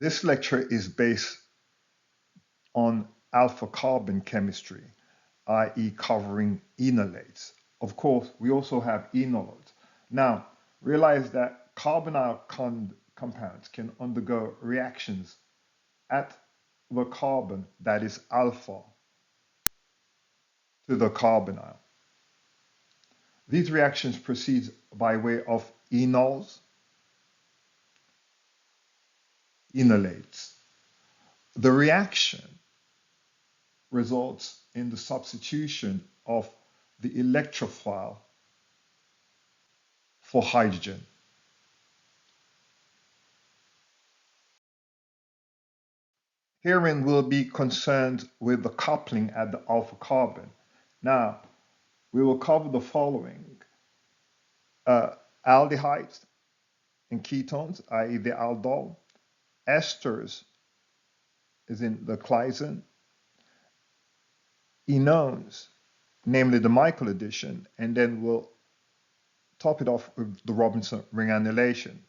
This lecture is based on alpha carbon chemistry, i.e. covering enolates. Of course, we also have enolates. Now, realize that carbonyl compounds can undergo reactions at the carbon that is alpha to the carbonyl. These reactions proceed by way of enols, enolates. The reaction results in the substitution of the electrophile for hydrogen. Herein we'll be concerned with the coupling at the alpha carbon. Now, we will cover the following. Aldehydes and ketones, i.e. the aldol, esters is in the Claisen, enones, namely the Michael addition, and then we'll top it off with the Robinson ring annulation.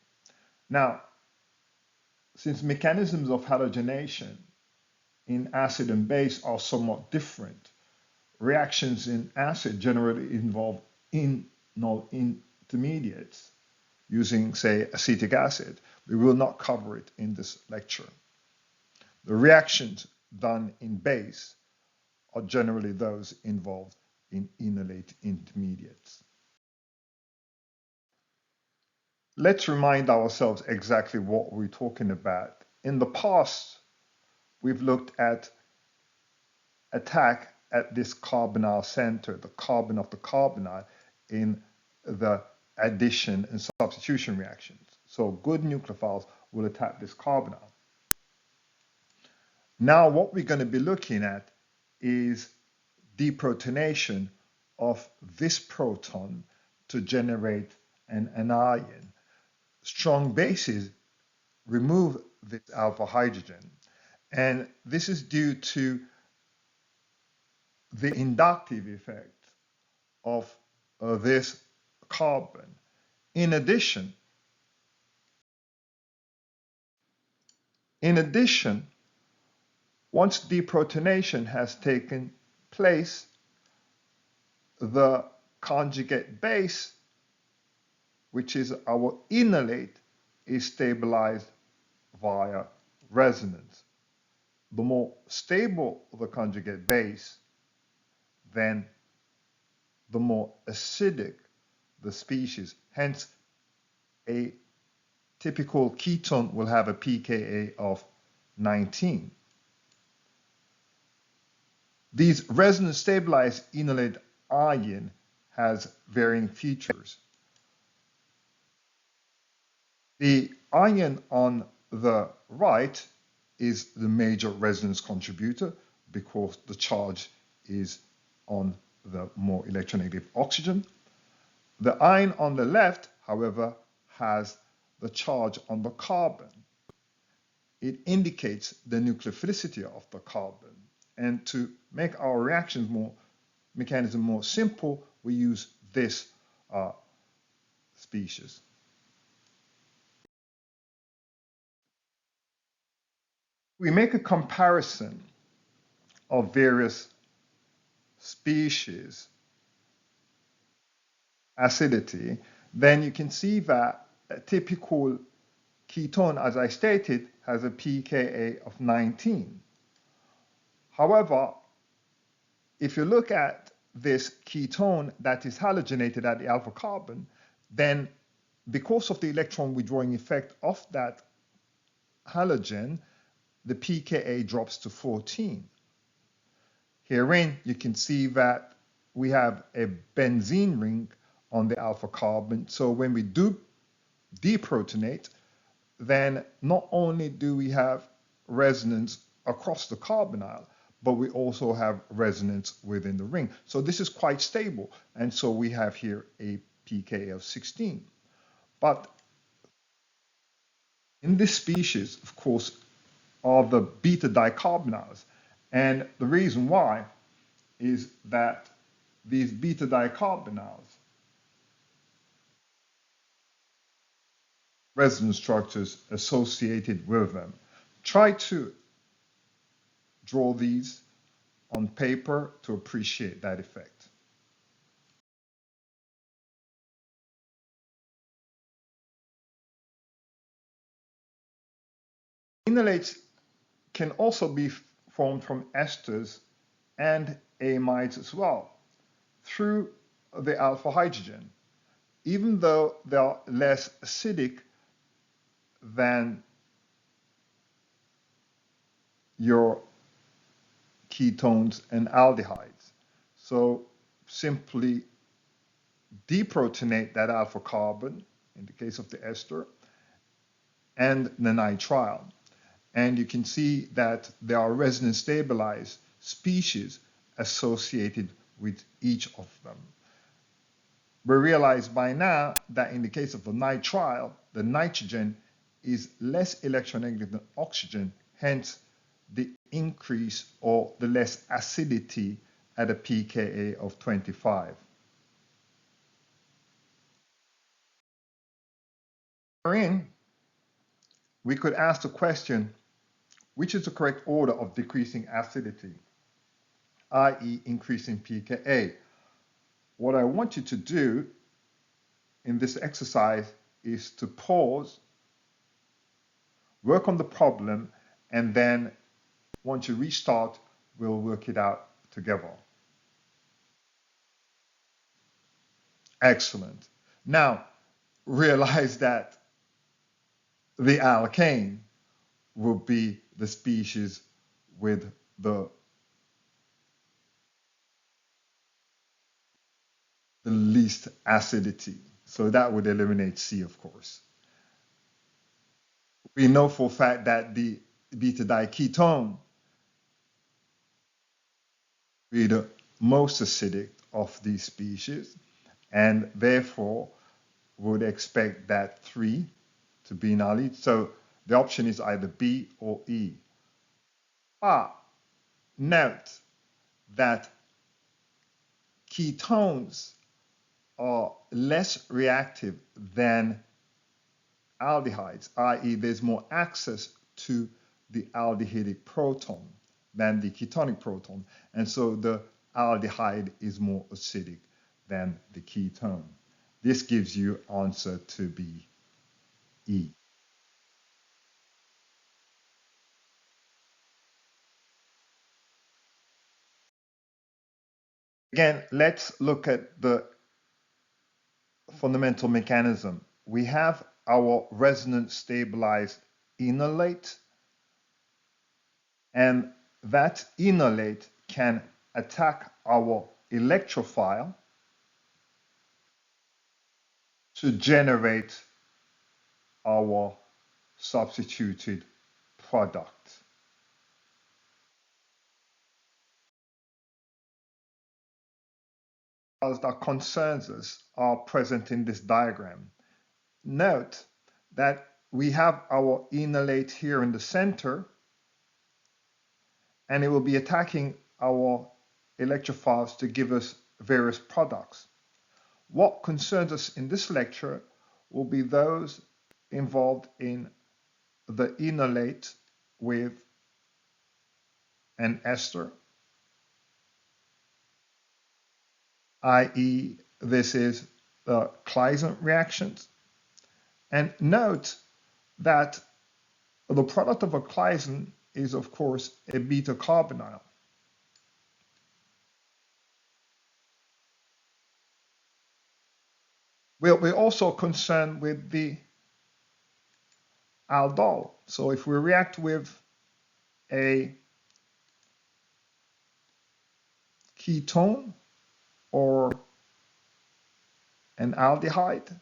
Now, since mechanisms of halogenation in acid and base are somewhat different, reactions in acid generally involve enol intermediates using, say, acetic acid. We will not cover it in this lecture. The reactions done in base are generally those involved in enolate intermediates. Let's remind ourselves exactly what we're talking about. In the past, we've looked at attack at this carbonyl center, the carbon of the carbonyl, in the addition and substitution reactions. So good nucleophiles will attack this carbonyl. Now what we're going to be looking at is deprotonation of this proton to generate an anion. Strong bases remove this alpha hydrogen, and this is due to the inductive effect of this carbon. In addition, once deprotonation has taken place, the conjugate base, which is our enolate, is stabilized via resonance. The more stable the conjugate base, then the more acidic the species. Hence, a typical ketone will have a pKa of 19. These resonance stabilized enolate ion has varying features. The ion on the right is the major resonance contributor because the charge is on the more electronegative oxygen. The ion on the left, however, has the charge on the carbon. It indicates the nucleophilicity of the carbon. And to make our mechanism more simple, we use this species. We make a comparison of various species acidity, then you can see that a typical ketone, as I stated, has a pKa of 19. However, if you look at this ketone that is halogenated at the alpha carbon, then because of the electron withdrawing effect of that halogen, the pKa drops to 14. Herein, you can see that we have a benzene ring on the alpha carbon. So when we do deprotonate, then not only do we have resonance across the carbonyl, but we also have resonance within the ring. So this is quite stable. And so we have here a pKa of 16. But in this species, of course, are the beta dicarbonyls. And the reason why is that these beta dicarbonyls, resonance structures associated with them. Try to draw these on paper to appreciate that effect. Enolates can also be formed from esters and amides as well through the alpha hydrogen, even though they are less acidic than your ketones and aldehydes. So simply deprotonate that alpha carbon, in the case of the ester, and the nitrile. And you can see that there are resonance stabilized species associated with each of them. We realize by now that in the case of the nitrile, the nitrogen is less electronegative than oxygen, hence the increase or the less acidity at a pKa of 25. Wherein we could ask the question, which is the correct order of decreasing acidity, i.e. increasing pKa? What I want you to do in this exercise is to pause, work on the problem, and then once you restart, we'll work it out together. Excellent. Now, realize that the alkane will be the species with the least acidity. So that would eliminate C, of course. We know for a fact that the beta-ketoacid is the most acidic of these species, and therefore would expect that 3 to be in our lead. So the option is either B or E. Note that ketones are less reactive than aldehydes, i.e. there's more access to the aldehydic proton than the ketonic proton, and so the aldehyde is more acidic than the ketone. This gives you answer to be E. Again, let's look at the fundamental mechanism. We have our resonance stabilized enolate, and that enolate can attack our electrophile to generate our substituted product. That concerns us are present in this diagram. Note that we have our enolate here in the center, and it will be attacking our electrophiles to give us various products. What concerns us in this lecture will be those involved in the enolate with an ester, i.e. this is the Claisen reactions. And note that the product of a Claisen is, of course, a beta-carbonyl. We're also concerned with the aldol. So if we react with a ketone or an aldehyde,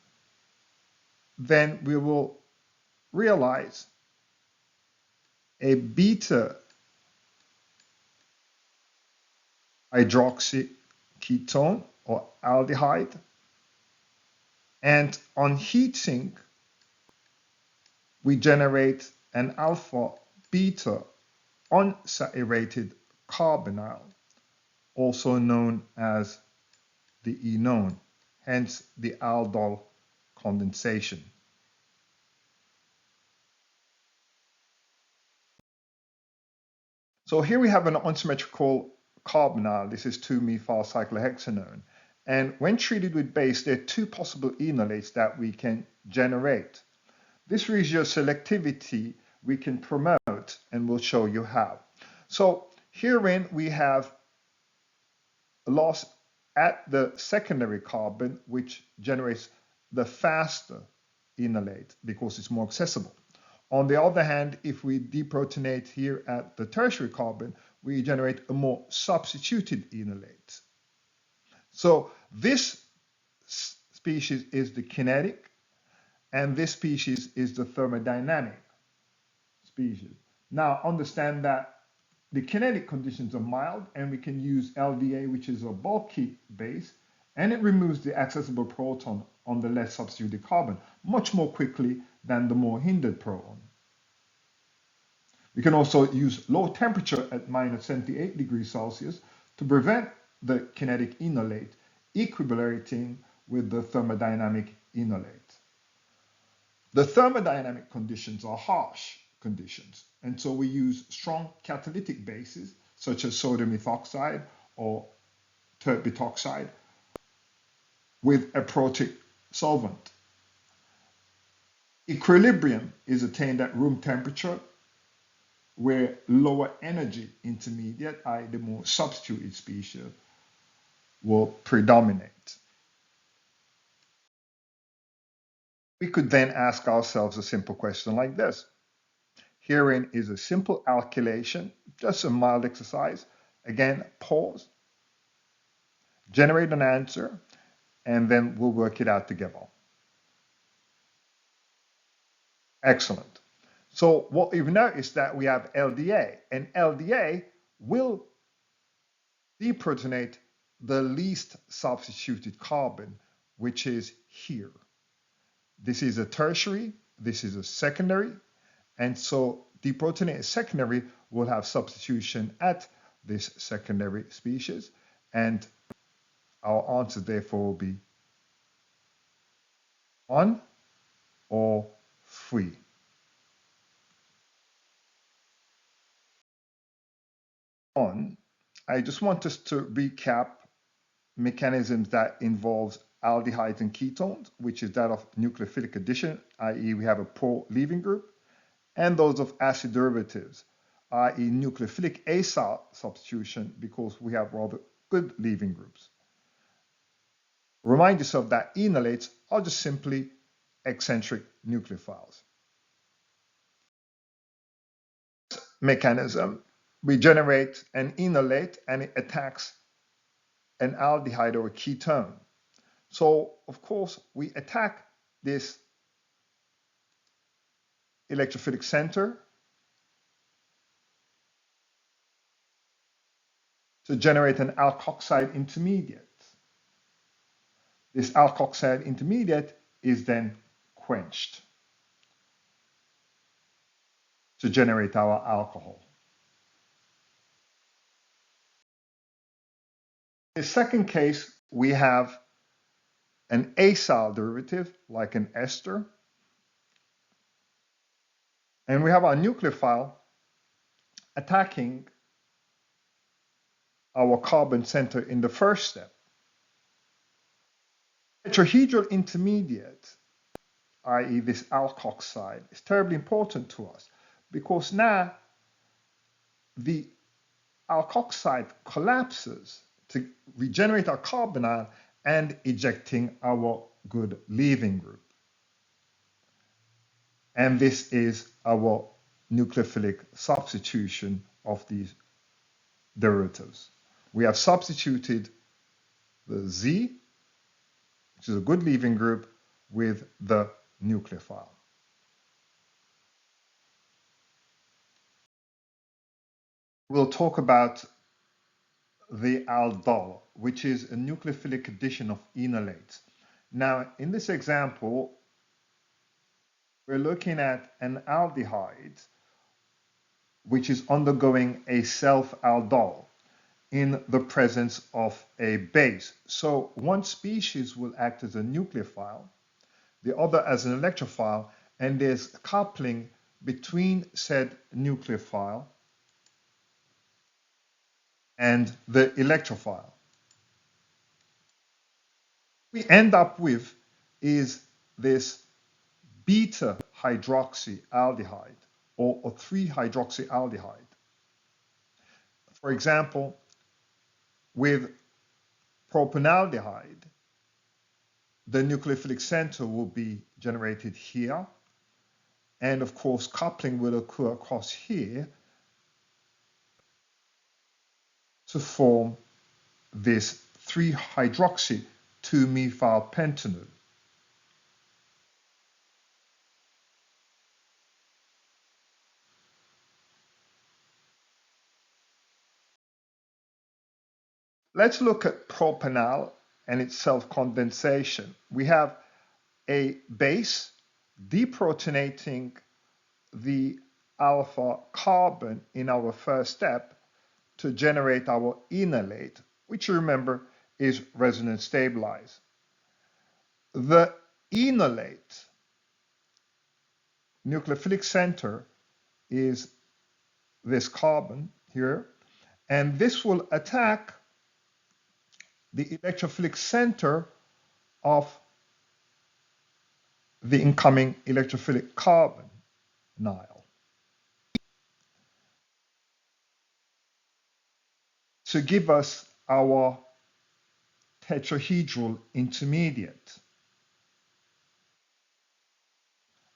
then we will realize a beta hydroxyketone or aldehyde, and on heating we generate an alpha beta unsaturated carbonyl, also known as the enone, hence the aldol condensation. So here we have an unsymmetrical carbonyl. This is 2-methyl cyclohexanone. And when treated with base, there are two possible enolates that we can generate. This regioselectivity we can promote, and we'll show you how. So herein we have loss at the secondary carbon, which generates the faster enolate because it's more accessible. On the other hand, if we deprotonate here at the tertiary carbon, we generate a more substituted enolate. So this species is the kinetic, and this species is the thermodynamic species. Now understand that the kinetic conditions are mild, and we can use LDA, which is a bulky base, and it removes the accessible proton on the less substituted carbon much more quickly than the more hindered proton. We can also use low temperature at -78 degrees Celsius to prevent the kinetic enolate equilibrating with the thermodynamic enolate. The thermodynamic conditions are harsh conditions, and so we use strong catalytic bases such as sodium ethoxide or tert butoxide with a protic solvent. Equilibrium is attained at room temperature, where lower energy intermediate, i.e. the more substituted species, will predominate. We could then ask ourselves a simple question like this. Herein is a simple alkylation, just a mild exercise. Again, pause, generate an answer, and then we'll work it out together. Excellent. So what we've noticed that we have LDA, and LDA will deprotonate the least substituted carbon, which is here. This is a tertiary, this is a secondary, and so deprotonated secondary will have substitution at this secondary species, and our answer therefore will be 1 or 3. I just want us to recap mechanisms that involves aldehydes and ketones, which is that of nucleophilic addition, i.e. we have a poor leaving group, and those of acid derivatives, i.e. nucleophilic acyl substitution, because we have rather good leaving groups. Remind yourself that enolates are just simply eccentric nucleophiles. Mechanism, we generate an enolate and it attacks an aldehyde or a ketone. So, of course, we attack this electrophilic center to generate an alkoxide intermediate. This alkoxide intermediate is then quenched to generate our alcohol. In the second case, we have an acyl derivative, like an ester, and we have our nucleophile attacking our carbon center in the first step. Tetrahedral intermediate, i.e. this alkoxide, is terribly important to us because now the alkoxide collapses to regenerate our carbonyl and ejecting our good leaving group. And this is our nucleophilic substitution of these derivatives. We have substituted the Z, which is a good leaving group, with the nucleophile. We'll talk about the aldol, which is a nucleophilic addition of enolates. Now, in this example, we're looking at an aldehyde which is undergoing a self-aldol in the presence of a base. So one species will act as a nucleophile, the other as an electrophile, and there's coupling between said nucleophile and the electrophile. We end up with is this beta hydroxyaldehyde or a 3-hydroxyaldehyde. For example, with propanaldehyde, the nucleophilic center will be generated here. And of course, coupling will occur across here to form this 3-hydroxy 2-methylpentanol. Let's look at propanal and its self-condensation. We have a base deprotonating the alpha carbon in our first step to generate our enolate, which you remember is resonance stabilized. The enolate nucleophilic center is this carbon here, and this will attack the electrophilic center of the incoming electrophilic carbonyl to give us our tetrahedral intermediate.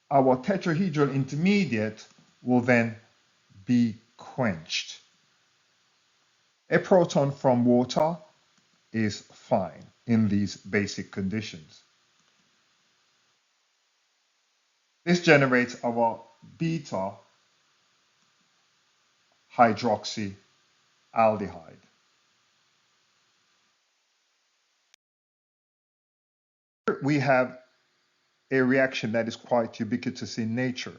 Our tetrahedral intermediate will then be quenched. A proton from water is fine in these basic conditions. This generates our beta hydroxyaldehyde. We have a reaction that is quite ubiquitous in nature.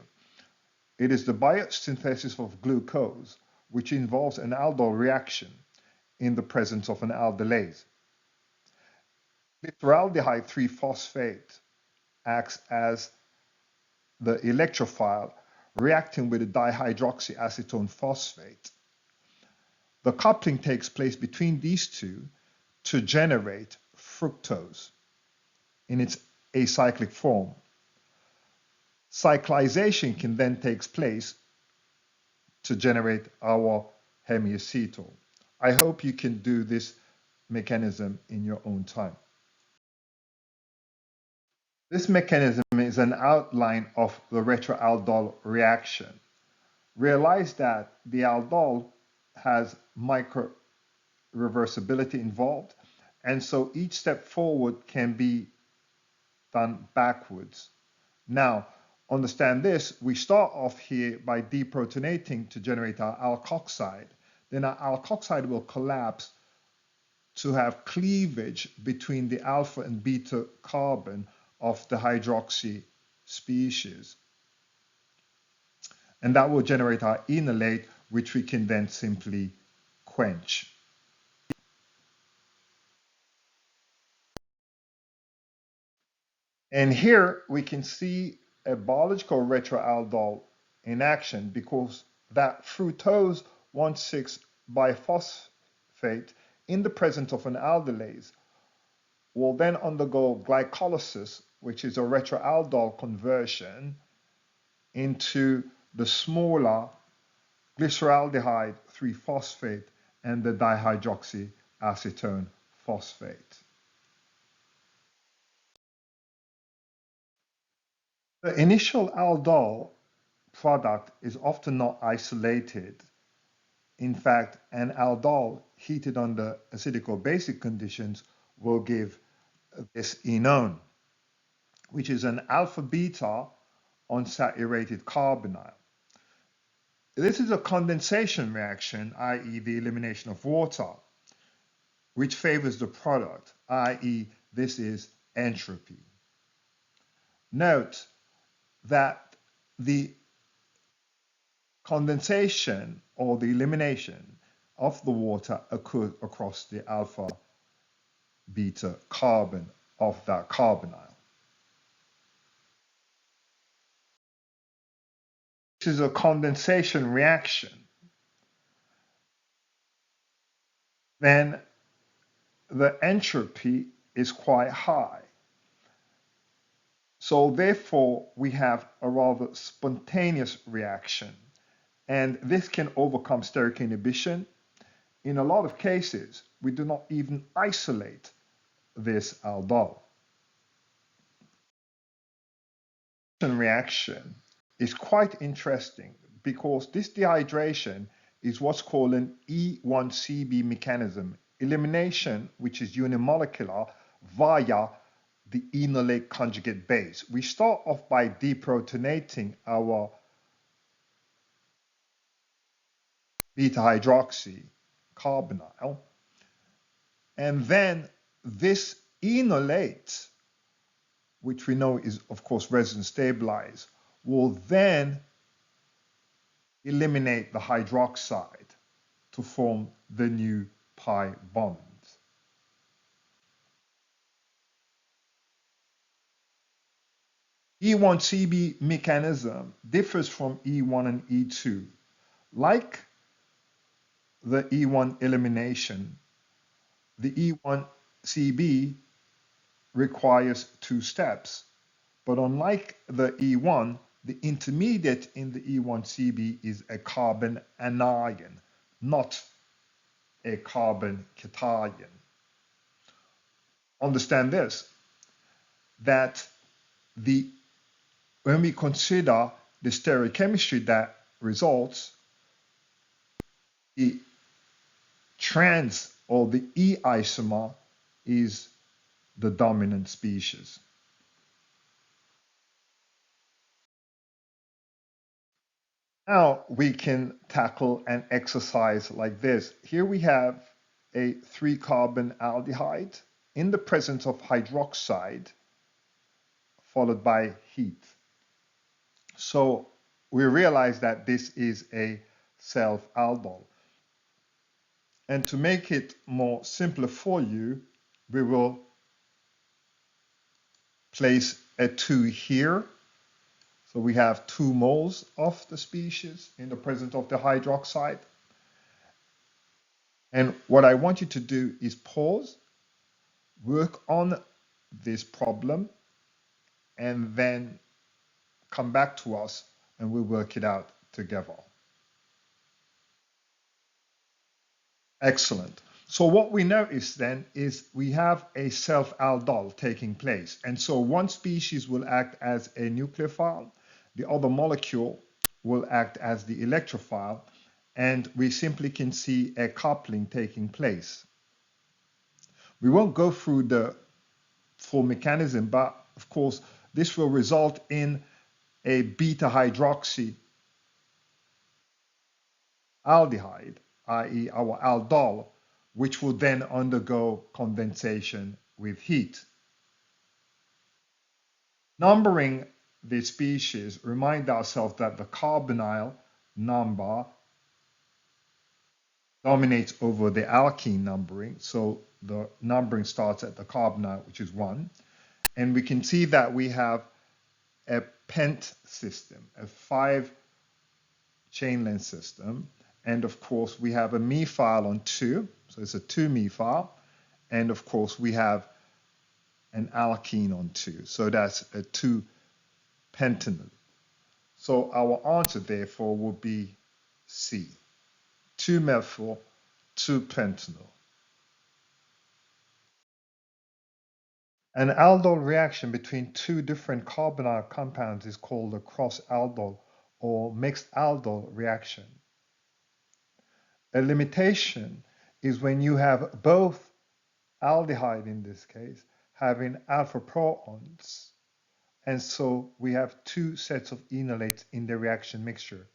It is the biosynthesis of glucose, which involves an aldol reaction in the presence of an aldolase. Glyceraldehyde 3-phosphate acts as the electrophile reacting with a dihydroxyacetone phosphate. The coupling takes place between these two to generate fructose in its acyclic form. Cyclization can then take place to generate our hemiacetal. I hope you can do this mechanism in your own time. This mechanism is an outline of the retroaldol reaction. Realize that the aldol has micro reversibility involved, and so each step forward can be done backwards. Now, understand this, we start off here by deprotonating to generate our alkoxide. Then our alkoxide will collapse to have cleavage between the alpha and beta carbon of the hydroxy species. And that will generate our enolate, which we can then simply quench. And here we can see a biological retroaldol in action because that fructose 1,6-biphosphate in the presence of an aldolase will then undergo glycolysis, which is a retroaldol conversion into the smaller glyceraldehyde 3-phosphate and the dihydroxyacetone phosphate. The initial aldol product is often not isolated. In fact, an aldol heated under acidic or basic conditions will give this enone, which is an alpha-beta unsaturated carbonyl. This is a condensation reaction, i.e. the elimination of water, which favors the product, i.e. this is entropy. Note that the condensation or the elimination of the water occurs across the alpha beta carbon of that carbonyl. This is a condensation reaction. then the entropy is quite high. So therefore, we have a rather spontaneous reaction. And this can overcome steric inhibition. In a lot of cases, we do not even isolate this aldol. Reaction is quite interesting because this dehydration is what's called an E1CB mechanism, elimination which is unimolecular via the enolate conjugate base. We start off by deprotonating our beta-hydroxy carbonyl, and then this enolate, which we know is of course resin stabilized, will then eliminate the hydroxide to form the new pi bond. E1CB mechanism differs from E1 and E2. Like the E1 elimination, the E1CB requires two steps, but unlike the E1, the intermediate in the E1CB is a carbon anion, not a carbon cation. Understand this, that when we consider the stereochemistry that results, the trans or the E isomer is the dominant species. Now we can tackle an exercise like this. Here we have a 3-carbon aldehyde in the presence of hydroxide followed by heat. So we realize that this is a self-aldol. And to make it more simpler for you, we will place a 2 here. So we have 2 moles of the species in the presence of the hydroxide. And what I want you to do is pause, work on this problem, and then come back to us and we'll work it out together. Excellent. So what we notice then is we have a self-aldol taking place. And so one species will act as a nucleophile, the other molecule will act as the electrophile, and we simply can see a coupling taking place. We won't go through the full mechanism, but of course, this will result in a beta-hydroxy aldehyde, i.e. our aldol, which will then undergo condensation with heat. Numbering the species, remind ourselves that the carbonyl number dominates over the alkene numbering. So the numbering starts at the carbonyl, which is 1. And we can see that we have a pent system, a 5-chain length system. And of course, we have a methyl on 2. So it's a 2-methyl. And of course, we have an alkene on 2. So that's a 2-pentanol. So our answer, therefore, would be C. 2-methyl, 2-pentanol. An aldol reaction between 2 different carbonyl compounds is called a cross-aldol or mixed aldol reaction. A limitation is when you have both aldehyde, in this case, having alpha protons, and so we have 2 sets of enolates in the reaction mixture.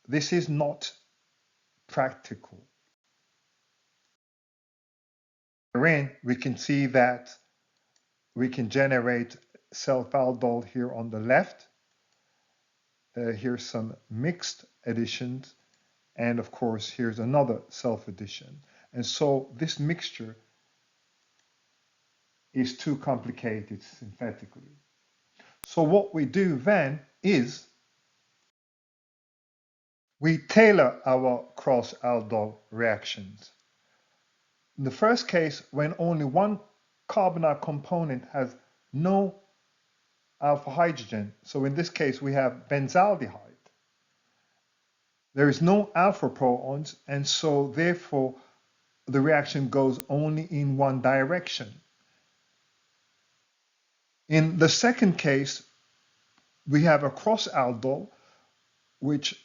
This is not practical. Herein, we can see that we can generate self-aldol here on the left. Here's some mixed additions. And of course, here's another self-addition. And so this mixture is too complicated synthetically. So what we do then is we tailor our cross-aldol reactions. In the first case, when only one carbonyl component has no alpha hydrogen, so in this case we have benzaldehyde, there is no alpha protons, and so therefore the reaction goes only in one direction. In the second case, we have a cross aldol, which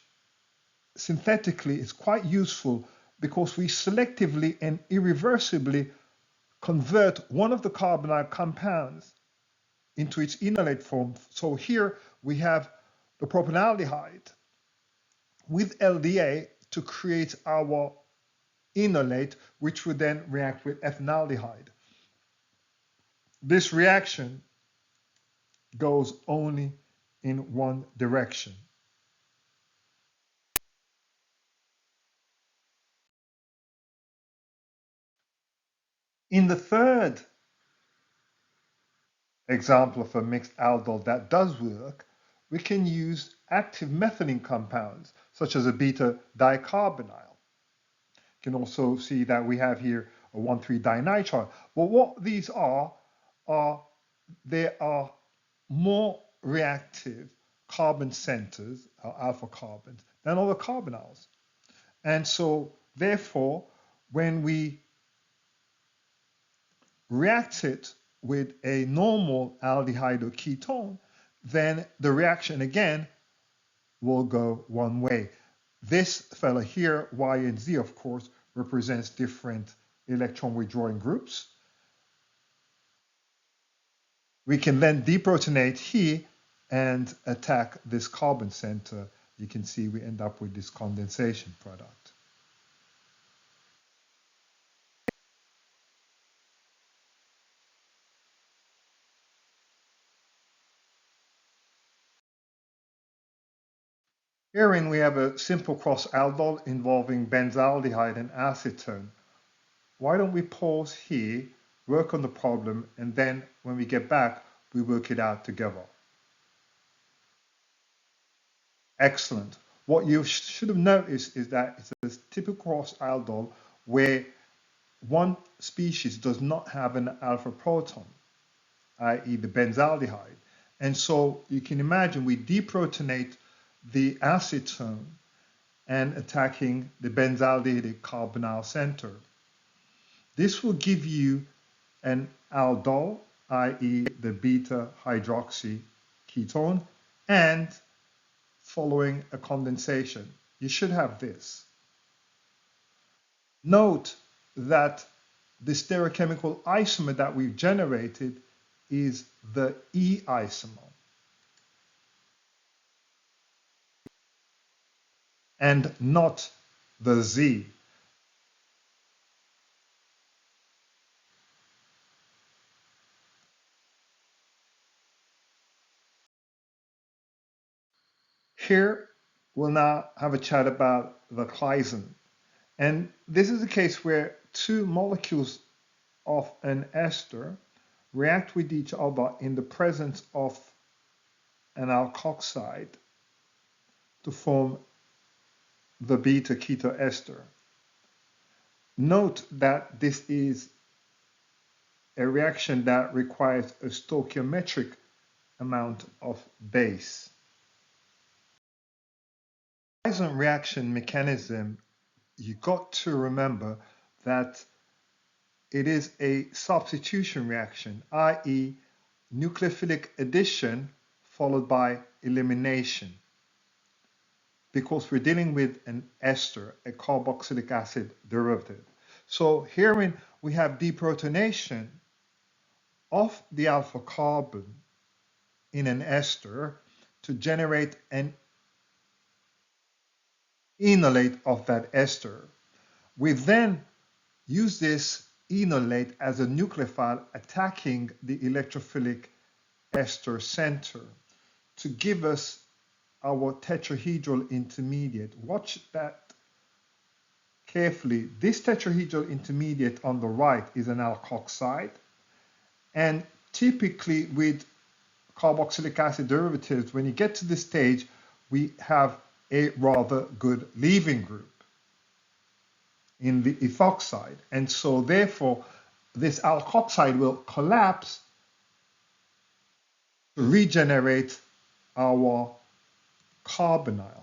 synthetically is quite useful because we selectively and irreversibly convert one of the carbonyl compounds into its enolate form. So here we have the propanaldehyde with LDA to create our enolate, which would then react with ethanaldehyde. This reaction goes only in one direction. In the third example of a mixed aldol that does work, we can use active methylene compounds, such as a beta-dicarbonyl. You can also see that we have here a 1,3-dinitrile. But what these are they are more reactive carbon centers, or alpha carbons, than other carbonyls. And so, therefore, when we react it with a normal aldehyde or ketone, then the reaction again will go one way. This fella here, Y and Z, of course, represents different electron withdrawing groups. We can then deprotonate here and attack this carbon center. You can see we end up with this condensation product. Herein we have a simple cross aldol involving benzaldehyde and acetone. Why don't we pause here, work on the problem, and then when we get back, we work it out together. Excellent. What you should have noticed is that it's a typical cross aldol where one species does not have an alpha proton, i.e. the benzaldehyde. And so you can imagine we deprotonate the acetone and attacking the benzaldehyde carbonyl center. This will give you an aldol, i.e. the beta hydroxy ketone, and following a condensation. You should have this. Note that the stereochemical isomer that we've generated is the E isomer and not the Z. Here, we'll now have a chat about the Claisen. And this is a case where two molecules of an ester react with each other in the presence of an alkoxide to form the beta-ketoester. Note that this is a reaction that requires a stoichiometric amount of base. Claisen reaction mechanism, you got to remember that it is a substitution reaction, i.e. nucleophilic addition followed by elimination, because we're dealing with an ester, a carboxylic acid derivative. So herein we have deprotonation of the alpha carbon in an ester to generate an enolate of that ester. We then use this enolate as a nucleophile attacking the electrophilic ester center to give us our tetrahedral intermediate. Watch that carefully. This tetrahedral intermediate on the right is an alkoxide, and typically with carboxylic acid derivatives, when you get to this stage, we have a rather good leaving group. in the ethoxide. And so therefore, this alkoxide will collapse to regenerate our carbonyl.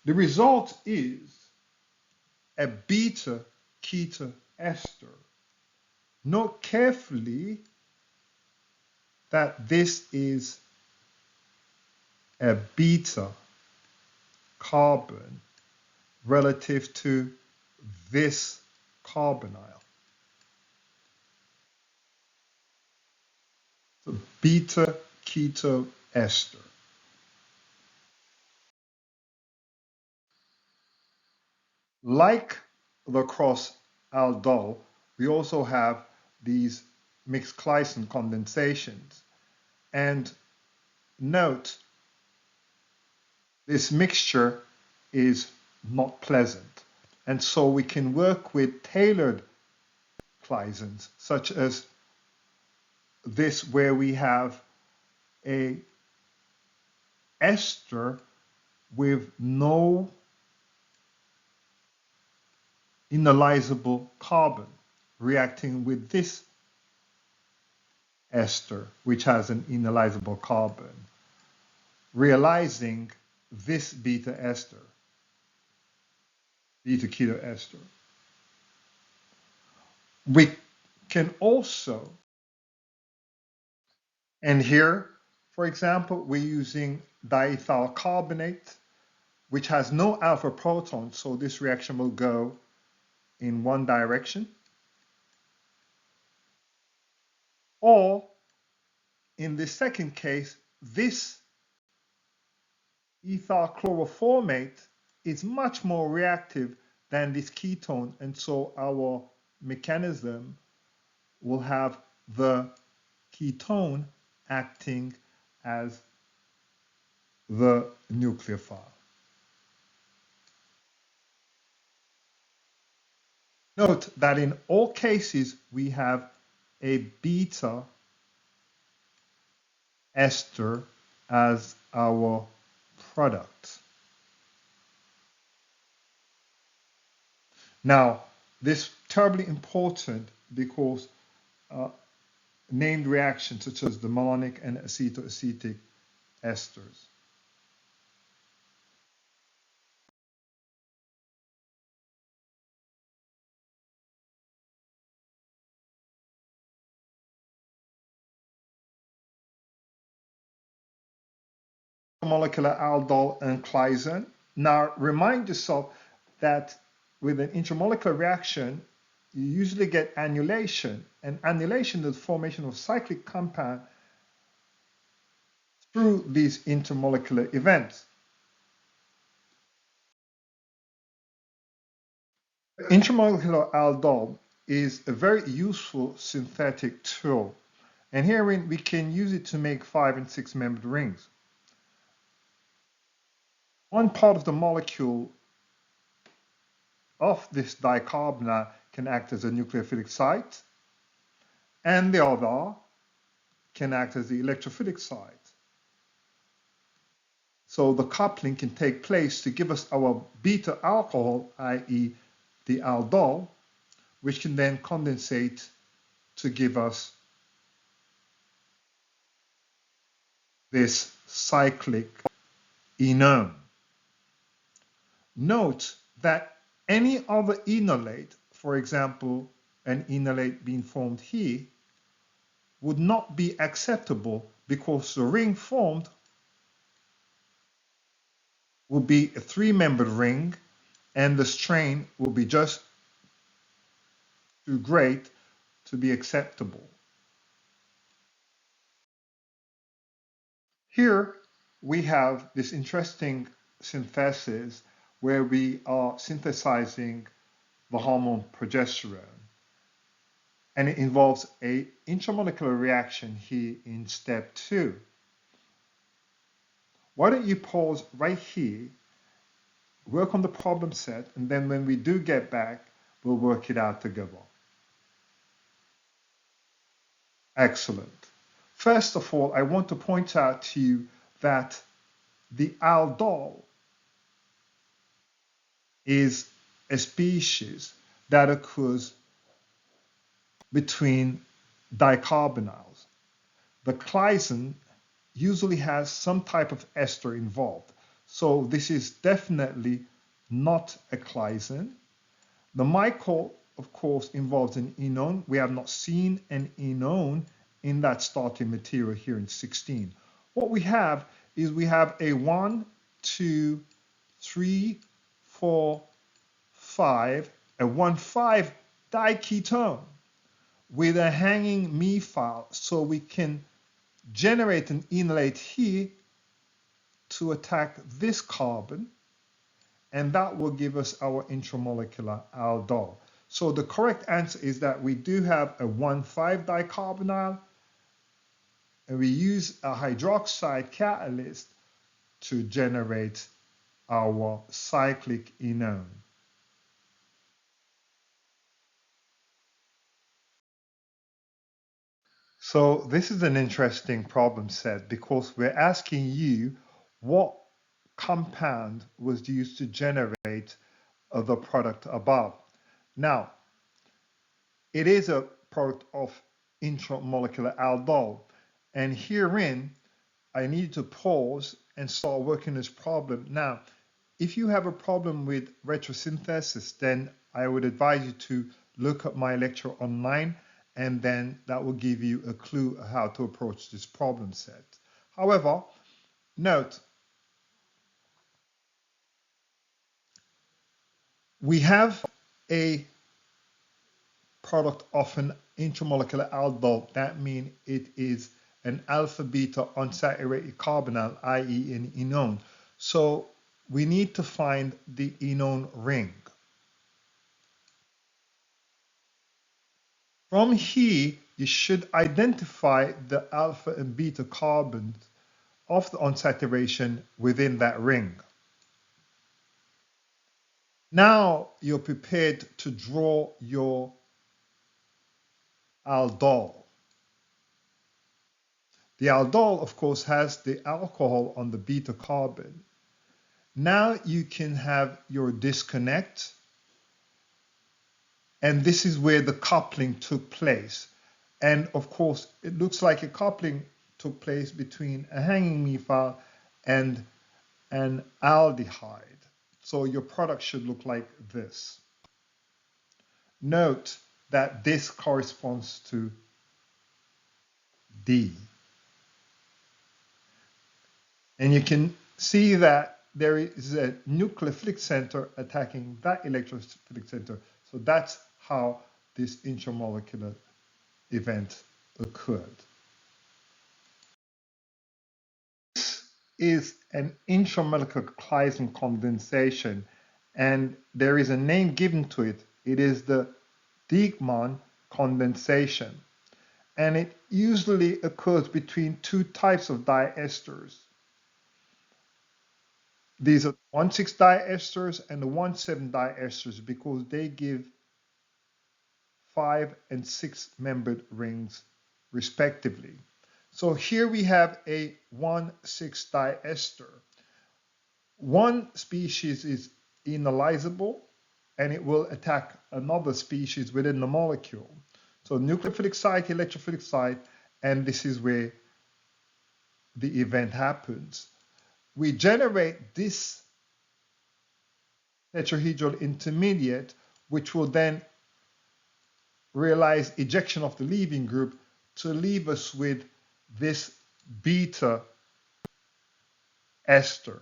The result is a beta-ketoester. Note carefully that this is a beta carbon relative to this carbonyl. So beta-ketoester. Like the cross aldol, we also have these mixed Claisen condensations. And note, this mixture is not pleasant. And so we can work with tailored Claisens, such as this, where we have a ester with no enolizable carbon reacting with this ester, which has an enolizable carbon, realizing this beta-ketoaster. We can also, and here, for example, we're using diethyl carbonate, which has no alpha proton, so this reaction will go in one direction. Or, in the second case, this ethyl chloroformate is much more reactive than this ketone, and so our mechanism will have the ketone acting as the nucleophile. Note that in all cases we have a beta ester as our product. Now, this is terribly important because named reactions such as the malonic and acetoacetic esters. Intramolecular aldol and Claisen. Now, remind yourself that with an intramolecular reaction, you usually get annulation, and annulation is the formation of cyclic compound through these intermolecular events. Intramolecular aldol is a very useful synthetic tool, and herein we can use it to make 5- and 6-membered rings. One part of the molecule of this dicarbonyl can act as a nucleophilic site, and the other can act as the electrophilic site. So the coupling can take place to give us our beta alcohol, i.e. the aldol, which can then condensate to give us this cyclic enone. Note that any other enolate, for example, an enolate being formed here, would not be acceptable because the ring formed will be a 3-membered ring and the strain will be just too great to be acceptable. Here we have this interesting synthesis where we are synthesizing the hormone progesterone, and it involves an intramolecular reaction here in step 2. Why don't you pause right here, work on the problem set, and then when we do get back, we'll work it out together. Excellent. First of all, I want to point out to you that the aldol is a species that occurs between dicarbonyls. The Claisen usually has some type of ester involved. So this is definitely not a Claisen. The Michael, of course, involves an enone. We have not seen an enone in that starting material here in 16. What we have is we have a 1, 2, 3, 4, 5, a 1,5 diketone with a hanging methyl, so we can generate an enolate here to attack this carbon, and that will give us our intramolecular aldol. So the correct answer is that we do have a 1,5 dicarbonyl, and we use a hydroxide catalyst to generate our cyclic enone. So this is an interesting problem set because we're asking you what compound was used to generate the product above. Now, it is a product of intramolecular aldol, and herein I need to pause and start working this problem. Now, if you have a problem with retrosynthesis, then I would advise you to look up my lecture online, and then that will give you a clue how to approach this problem set. However, note, we have a product of an intramolecular aldol. That means it is an alpha beta unsaturated carbonyl, i.e. an enone. So we need to find the enone ring. From here, you should identify the alpha and beta carbons of the unsaturation within that ring. Now you're prepared to draw your aldol. The aldol, of course, has the alcohol on the beta carbon. Now you can have your disconnect, and this is where the coupling took place. And of course, it looks like a coupling took place between a hanging methyl and an aldehyde. So your product should look like this. Note that this corresponds to D. And you can see that there is a nucleophilic center attacking that electrophilic center. So that's how this intramolecular event occurred. This is an intramolecular Claisen condensation, and there is a name given to it. It is the Dieckmann condensation, and it usually occurs between two types of diesters. These are 1,6 diesters and the 1,7 diesters because they give 5 and 6 membered rings respectively. So here we have a 1,6 diester. One species is enolizable and it will attack another species within the molecule. So nucleophilic site, electrophilic site, and this is where the event happens. We generate this tetrahedral intermediate, which will then realize ejection of the leaving group to leave us with this beta ester.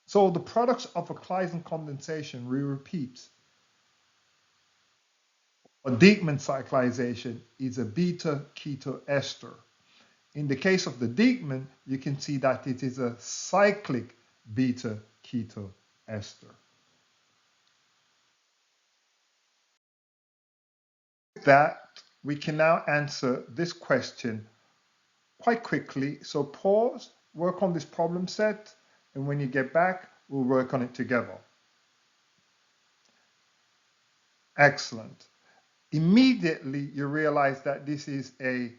So the products of a Claisen condensation, we repeat, a Dieckmann cyclization is a beta-ketoester. In the case of the Dieckmann, you can see that it is a cyclic beta-ketoester. With that, we can now answer this question quite quickly. So pause, work on this problem set, and when you get back, we'll work on it together. Excellent. Immediately, you realize that this is a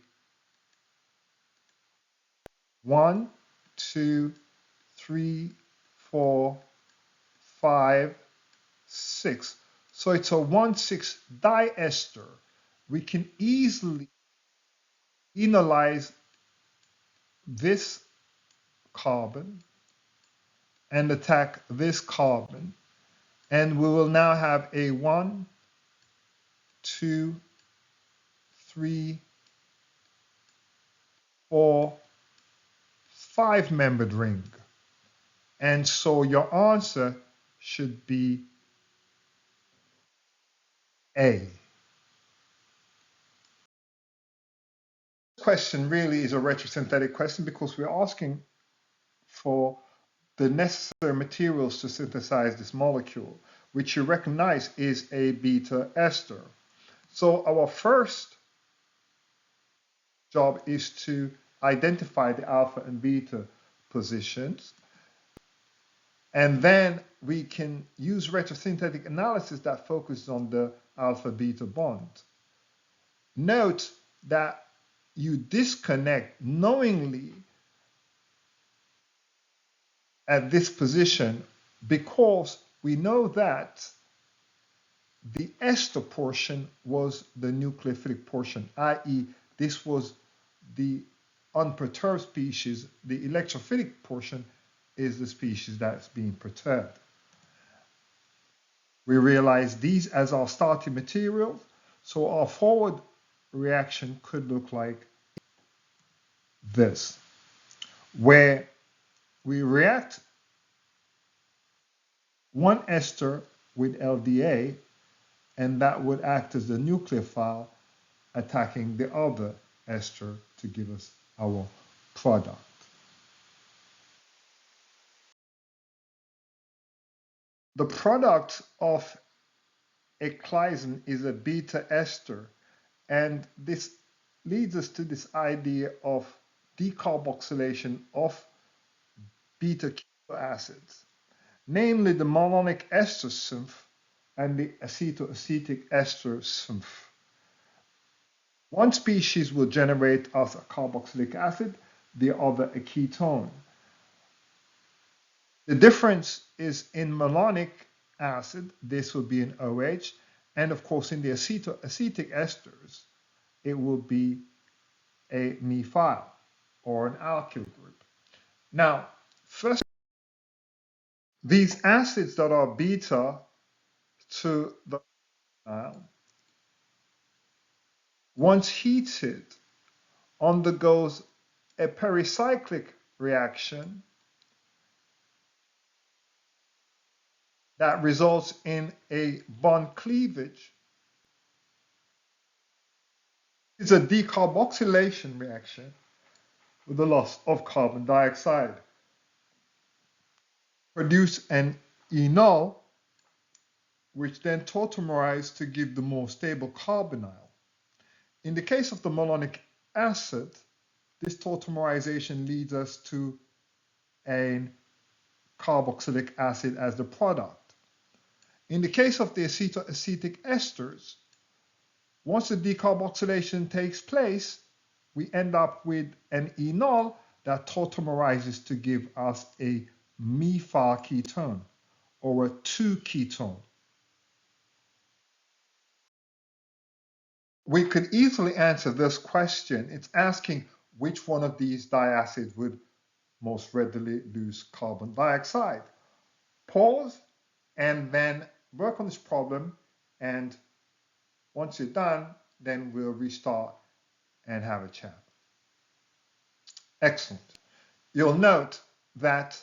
1, 2, 3, 4, 5, 6. So it's a 1,6 diester. We can easily enolize this carbon and attack this carbon, and we will now have a 1, 2, 3, 4, 5-membered ring. And so your answer should be A. This question really is a retrosynthetic question because we're asking for the necessary materials to synthesize this molecule, which you recognize is a beta ester. So our first job is to identify the alpha and beta positions. And then we can use retrosynthetic analysis that focuses on the alpha-beta bond. Note that you disconnect knowingly at this position because we know that the ester portion was the nucleophilic portion, i.e. this was the unperturbed species. The electrophilic portion is the species that's being perturbed. We realize these as our starting materials, so our forward reaction could look like this, where we react one ester with LDA, and that would act as the nucleophile attacking the other ester to give us our product. The product of a Claisen is a beta ester, and this leads us to this idea of decarboxylation of beta-ketoacids, namely the malonic ester sumph and the acetoacetic ester sumph. One species will generate as a carboxylic acid, the other a ketone. The difference is in malonic acid, this will be an OH, and of course in the acetoacetic esters, it will be a methyl or an alkyl group. Now, first, these acids that are beta to the once heated, undergoes a pericyclic reaction that results in a bond cleavage. It's a decarboxylation reaction with the loss of carbon dioxide. Produce an enol, which then tautomerize to give the more stable carbonyl. In the case of the malonic acid, this tautomerization leads us to a carboxylic acid as the product. In the case of the acetoacetic esters, once the decarboxylation takes place, we end up with an enol that tautomerizes to give us a methyl ketone or a 2-ketone. We could easily answer this question. It's asking which one of these diacids would most readily lose carbon dioxide. Pause and then work on this problem, and once you're done, then we'll restart and have a chat. Excellent. You'll note that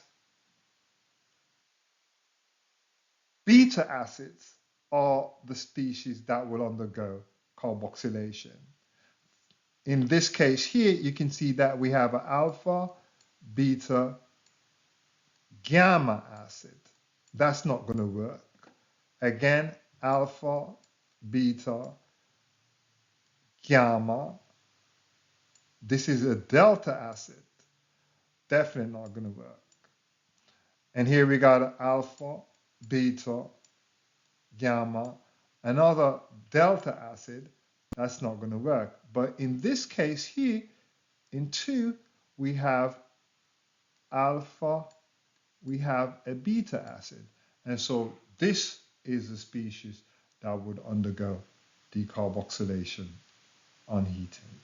beta acids are the species that will undergo carboxylation. In this case here, you can see that we have an alpha, beta, gamma acid. That's not going to work. Again, alpha, beta, gamma. This is a delta acid. Definitely not going to work. And here we got an alpha, beta, gamma, another delta acid. That's not going to work. But in this case here, in 2, we have alpha, we have a beta acid. And so this is the species that would undergo decarboxylation on heating.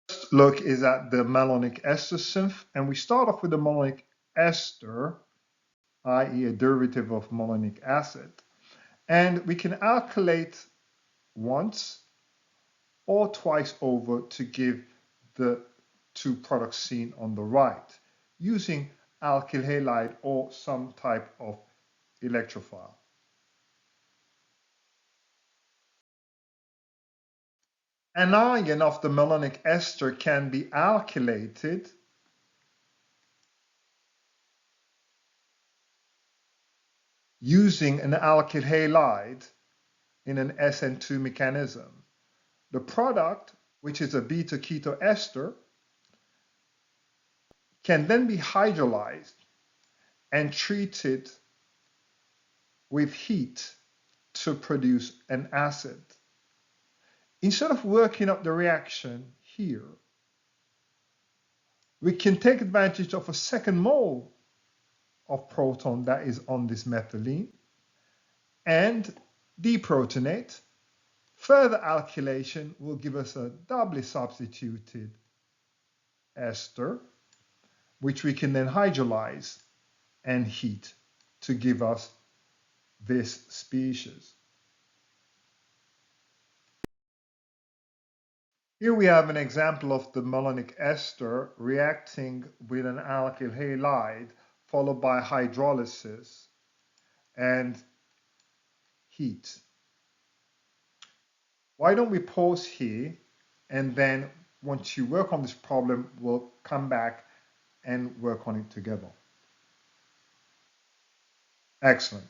First look is at the malonic ester synth, and we start off with the malonic ester, i.e. a derivative of malonic acid, and we can alkylate once or twice over to give the two products seen on the right, using alkyl halide or some type of electrophile. An ion of the malonic ester can be alkylated using an alkyl halide in an SN2 mechanism. The product, which is a beta-ketoester, can then be hydrolyzed and treated with heat to produce an acid. Instead of working up the reaction here, we can take advantage of a second mole of proton that is on this methylene and deprotonate. Further alkylation will give us a doubly substituted ester, which we can then hydrolyze and heat to give us this species. Here we have an example of the malonic ester reacting with an alkyl halide followed by hydrolysis and heat. Why don't we pause here, and then once you work on this problem, we'll come back and work on it together. Excellent.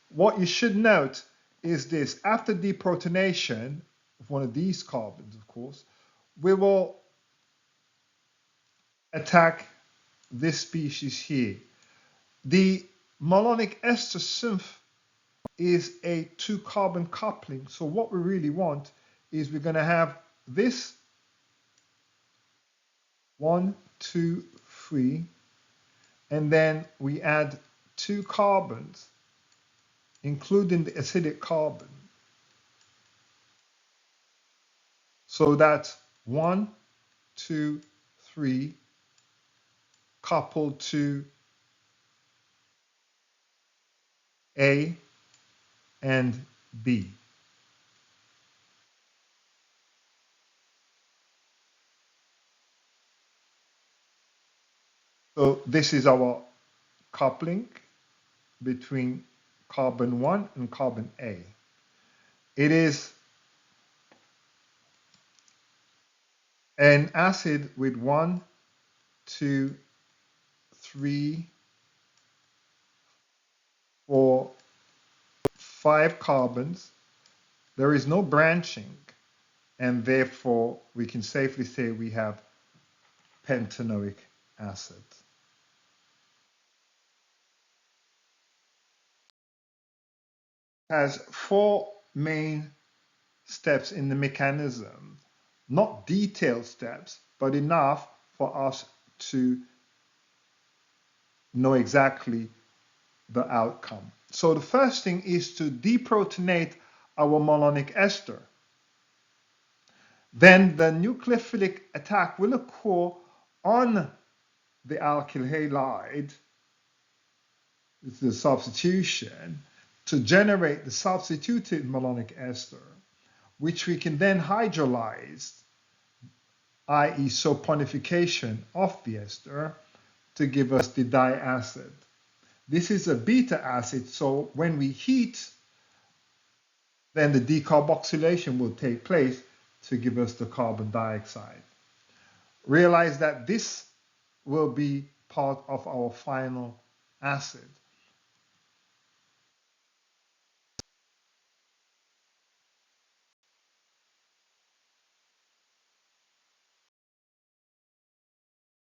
What you should note is this: after deprotonation of one of these carbons, of course, we will attack this species here. The malonic ester synth is a 2-carbon coupling. So what we really want is we're going to have this 1, 2, 3, and then we add 2 carbons, including the acidic carbon. So that's 1, 2, 3 coupled to A and B. So this is our coupling between carbon 1 and carbon A. It is an acid with 1, 2, 3, 4, 5 carbons. There is no branching, and therefore we can safely say we have pentanoic acid. It has 4 main steps in the mechanism, not detailed steps, but enough for us to know exactly the outcome. So the first thing is to deprotonate our malonic ester. Then the nucleophilic attack will occur on the alkyl halide, it's the substitution, to generate the substituted malonic ester, which we can then hydrolyze, i.e. saponification of the ester, to give us the diacid. This is a beta acid, so when we heat, then the decarboxylation will take place to give us the carbon dioxide. Realize that this will be part of our final acid.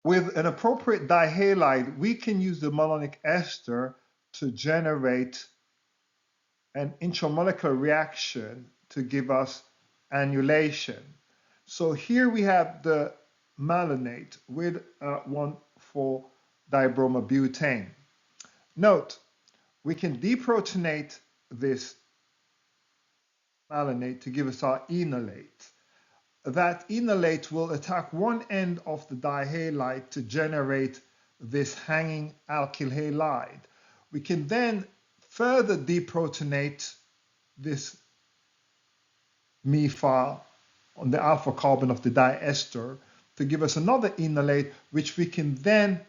With an appropriate dihalide, we can use the malonic ester to generate an intramolecular reaction to give us annulation. So here we have the malonate with 1,4-dibromobutane. Note, we can deprotonate this malonate to give us our enolate. That enolate will attack one end of the dihalide to generate this hanging alkyl halide. We can then further deprotonate this methyl on the alpha carbon of the diester to give us another enolate, which we can then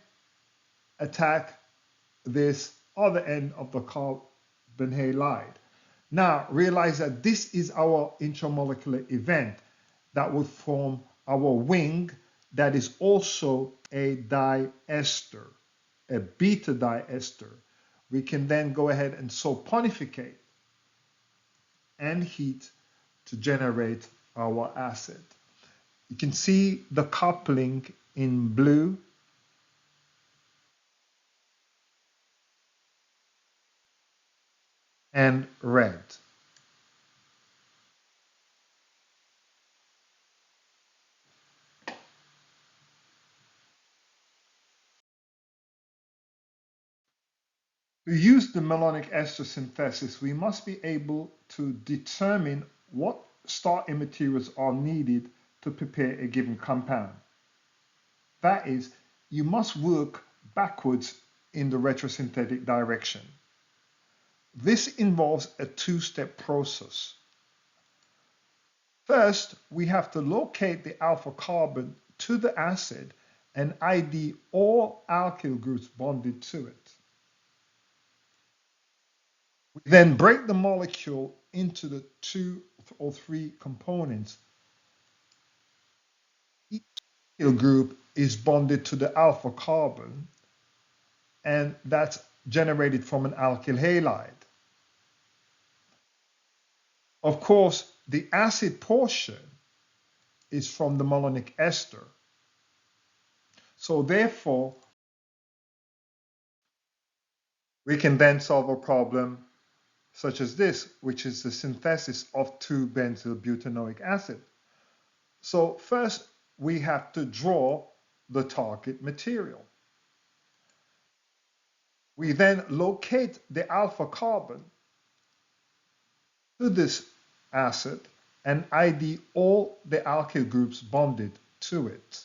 attack this other end of the carbon halide. Now realize that this is our intramolecular event that would form our wing that is also a diester, a beta diester. We can then go ahead and saponificate and heat to generate our acid. You can see the coupling in blue and red. To use the malonic ester synthesis, we must be able to determine what starting materials are needed to prepare a given compound. That is, you must work backwards in the retrosynthetic direction. This involves a two-step process. First, we have to locate the alpha carbon to the acid and ID all alkyl groups bonded to it. We then break the molecule into the 2 or 3 components. Each alkyl group is bonded to the alpha carbon, and that's generated from an alkyl halide. Of course, the acid portion is from the malonic ester. So therefore, we can then solve a problem such as this, which is the synthesis of 2-benzylbutanoic acid. So first, we have to draw the target material. We then locate the alpha carbon to this acid and ID all the alkyl groups bonded to it.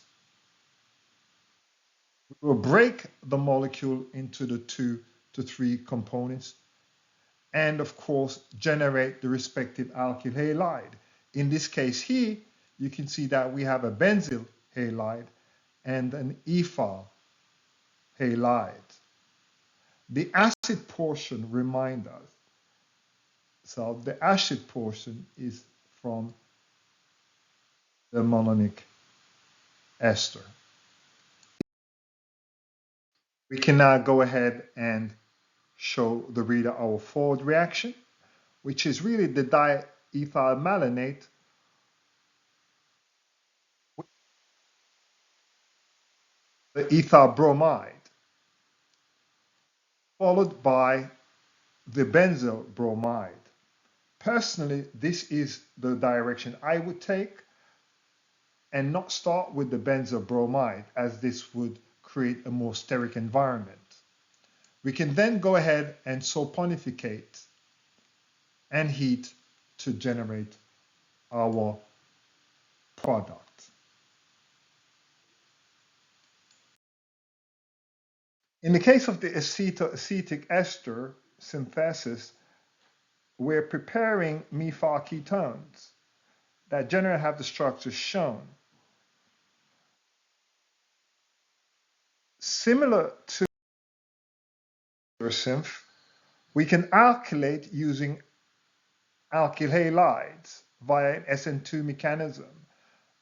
We will break the molecule into the 2 to 3 components and of course generate the respective alkyl halide. In this case here, you can see that we have a benzyl halide and an ethyl halide. The acid portion reminds us. So the acid portion is from the malonic ester. We can now go ahead and show the reader our forward reaction, which is really the diethyl malonate with the ethyl bromide, followed by the benzyl bromide. Personally, this is the direction I would take and not start with the benzyl bromide, as this would create a more steric environment. We can then go ahead and saponificate and heat to generate our product. In the case of the acetoacetic ester synthesis, we're preparing methyl ketones that generally have the structures shown. Similar to synth, we can alkylate using alkyl halides via an SN2 mechanism.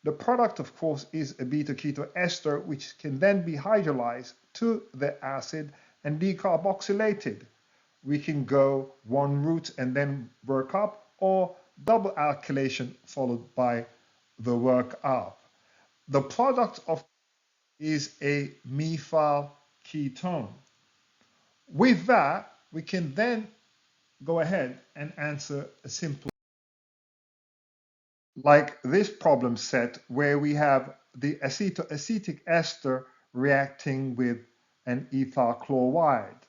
The product, of course, is a beta-ketoester, which can then be hydrolyzed to the acid and decarboxylated. We can go one route and then work up, or double alkylation followed by the work up. The product of is a methyl ketone. With that, we can then go ahead and answer a simple like this problem set where we have the acetoacetic ester reacting with an ethyl chloride.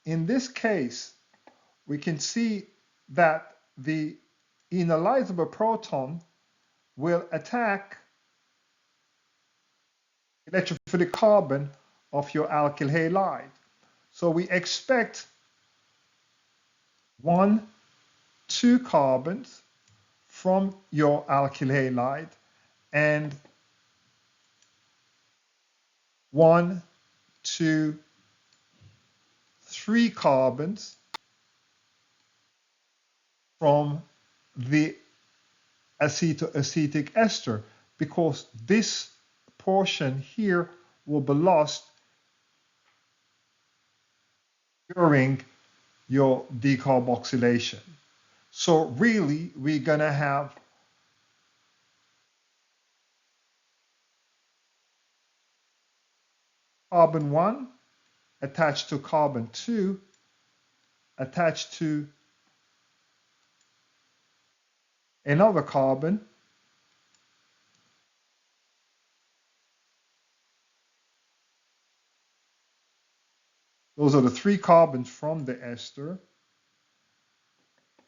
in this case, we can see that the enolizable proton will attack electrophilic carbon of your alkyl halide. So we expect 1, 2 carbons from your alkyl halide and 1, 2, 3 carbons from the acetoacetic ester, because this portion here will be lost during your decarboxylation. So really, we're going to have carbon 1 attached to carbon 2 attached to another carbon. Those are the 3 carbons from the ester.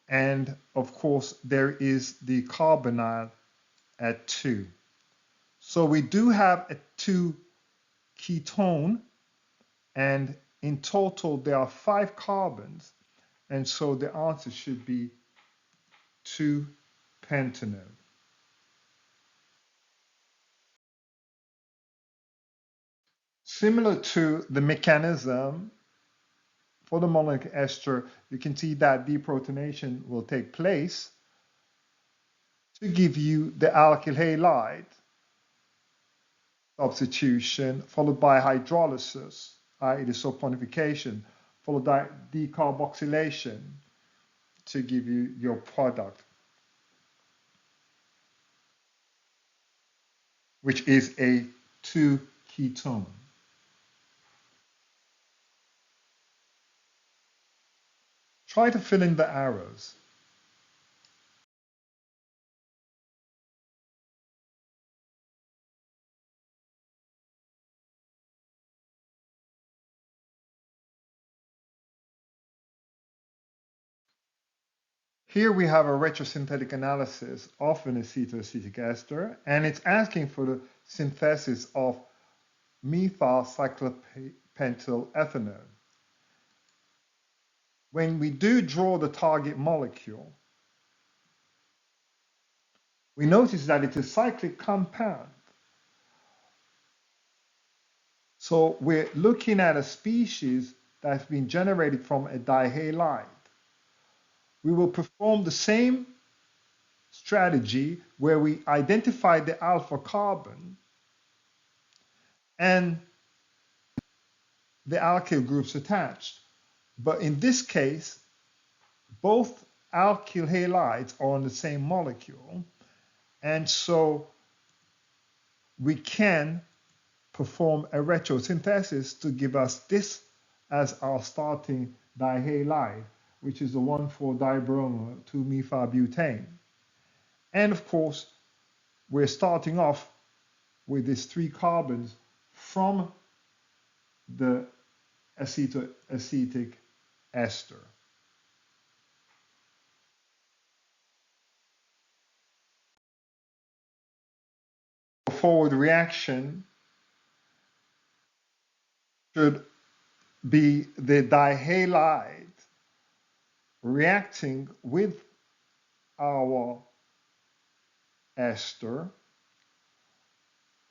And of course, there is the carbonyl at 2. So we do have a 2 ketone, and in total there are 5 carbons, and so the answer should be 2 pentanol. Similar to the mechanism for the monoic ester, you can see that deprotonation will take place to give you the alkyl halide substitution, followed by hydrolysis, i.e. the sulfonification, followed by decarboxylation to give you your product, which is a 2 ketone. Try to fill in the arrows. Here we have a retrosynthetic analysis of an acetoacetic ester, and it's asking for the synthesis of methyl cyclopentyl ethanol. When we do draw the target molecule, we notice that it's a cyclic compound. So we're looking at a species that's been generated from a dihalide. We will perform the same strategy where we identify the alpha carbon and the alkyl groups attached. But in this case, both alkyl halides are on the same molecule, and so we can perform a retrosynthesis to give us this as our starting dihalide, which is the 1,4-dibromo 2-methylbutane. And of course, we're starting off with these 3 carbons from the acetoacetic ester. Forward reaction should be the dihalide reacting with our ester,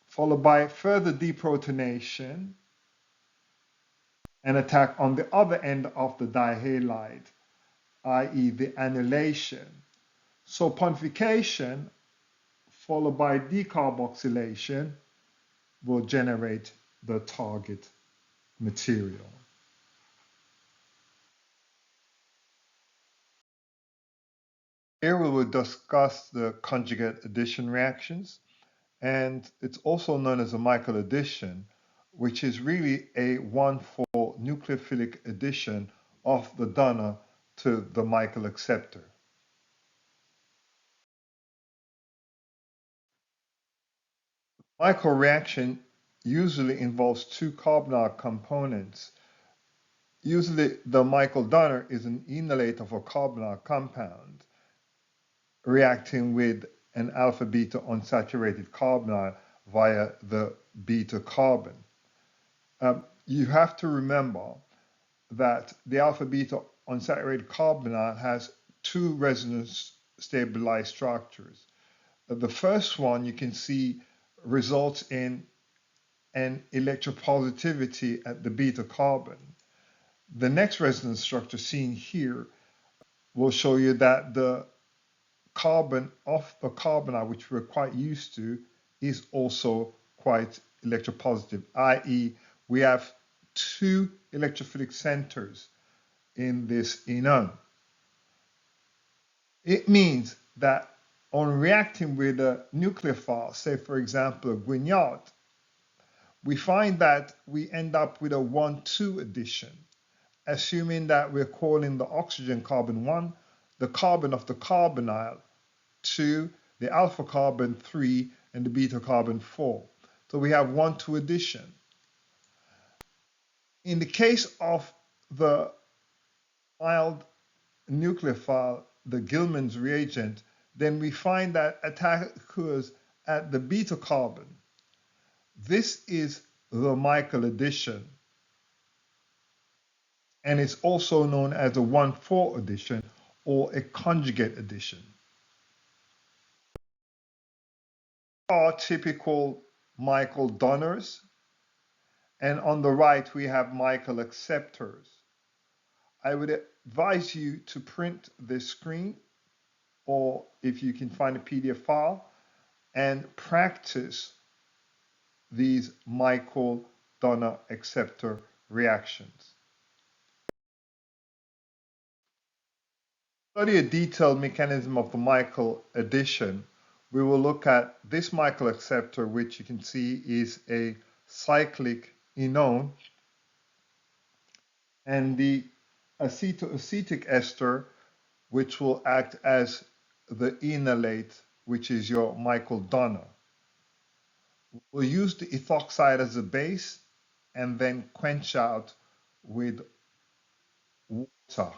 followed by further deprotonation and attack on the other end of the dihalide, i.e. the annulation. So pontification followed by decarboxylation will generate the target material. Here we will discuss the conjugate addition reactions, and it's also known as a Michael addition, which is really a 1,4 nucleophilic addition of the donor to the Michael acceptor. Michael reaction usually involves 2 carbonyl components, Usually the Michael donor is an enolate of a carbonyl compound reacting with an alpha-beta unsaturated carbonyl via the beta carbon. You have to remember that the alpha-beta unsaturated carbonyl has two resonance stabilized structures. The first one you can see results in an electropositivity at the beta carbon. The next resonance structure seen here will show you that the carbon of the carbonyl, which we're quite used to, is also quite electropositive, i.e. we have two electrophilic centers in this enone. It means that on reacting with a nucleophile, say for example a Grignard, we find that we end up with a 1,2 addition, assuming that we're calling the oxygen carbon 1, the carbon of the carbonyl 2, the alpha carbon 3, and the beta carbon 4. So we have 1,2 addition. In the case of the mild nucleophile, the Gilman's reagent, then we find that attack occurs at the beta carbon. This is the Michael addition, and it's also known as a 1,4 addition or a conjugate addition. Are typical Michael donors, and on the right we have Michael acceptors. I would advise you to print this screen, or if you can find a PDF file, and practice these Michael donor acceptor reactions. To study a detailed mechanism of the Michael addition, we will look at this Michael acceptor, which you can see is a cyclic enone, and the acetoacetic ester, which will act as the enolate, which is your Michael donor. We'll use the ethoxide as a base and then quench out with water.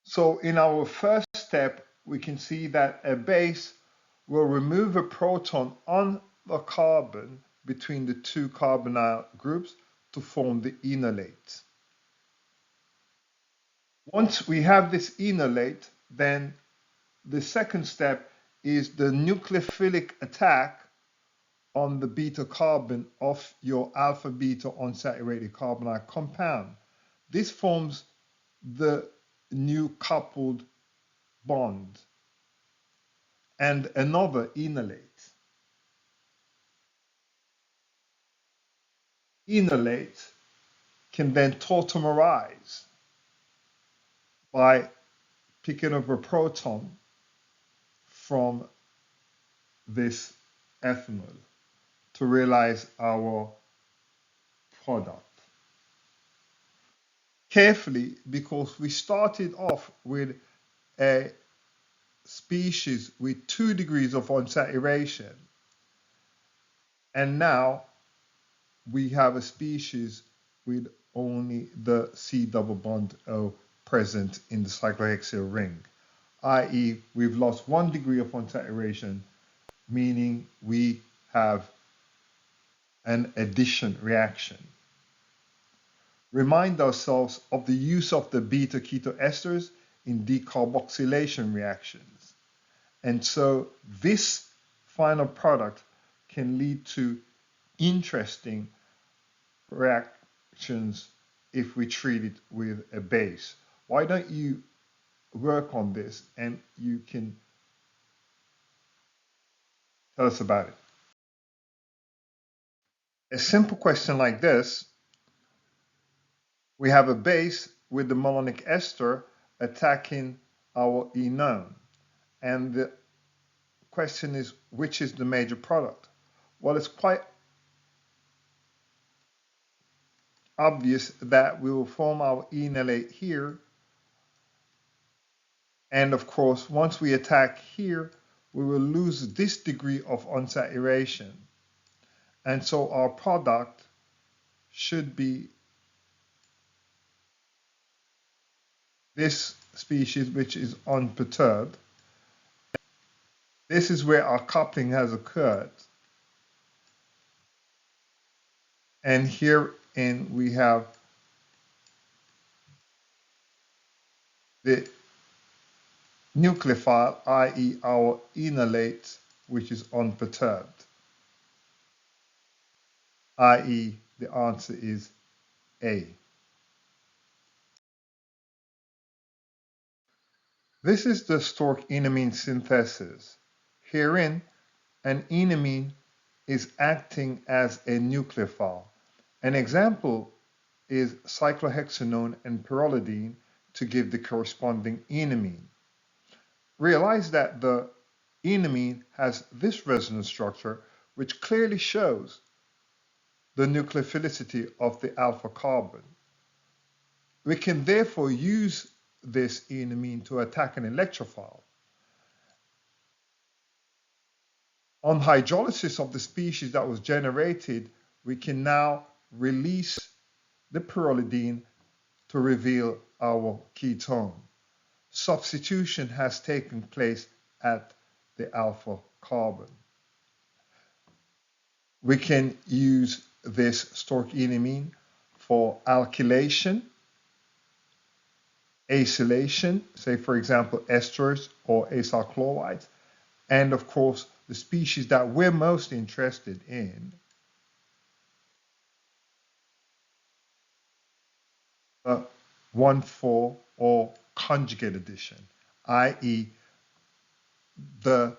So in our first step, we can see that a base will remove a proton on the carbon between the two carbonyl groups to form the enolate. Once we have this enolate, then the second step is the nucleophilic attack on the beta carbon of your alpha beta unsaturated carbonyl compound. This forms the new coupled bond and another enolate. Enolate can then tautomerize by picking up a proton from this ethanol to realize our product. Carefully, because we started off with a species with 2 degrees of unsaturation, and now we have a species with only the C double bond O present in the cyclohexyl ring, i.e. we've lost 1 degree of unsaturation, meaning we have an addition reaction. Remind ourselves of the use of the beta-ketoesters in decarboxylation reactions. And so this final product can lead to interesting reactions if we treat it with a base. Why don't you work on this and you can tell us about it? A simple question like this, we have a base with the malonic ester attacking our enone. And the question is, which is the major product? Well, it's quite obvious that we will form our enolate here. And of course, once we attack here, we will lose this degree of unsaturation. And so our product should be this species, which is unperturbed. This is where our coupling has occurred. And herein we have the nucleophile, i.e. our enolate, which is unperturbed, i.e. the answer is A. This is the Stork enamine synthesis. Herein, an enamine is acting as a nucleophile. An example is cyclohexanone and pyrrolidine to give the corresponding enamine. Realize that the enamine has this resonance structure, which clearly shows the nucleophilicity of the alpha carbon. We can therefore use this enamine to attack an electrophile. On hydrolysis of the species that was generated, we can now release the pyrrolidine to reveal our ketone. Substitution has taken place at the alpha carbon. We can use this Stork enamine for alkylation, acylation, say for example esters or acyl chlorides, and of course the species that we're most interested in, the 1,4 or conjugate addition, i.e. the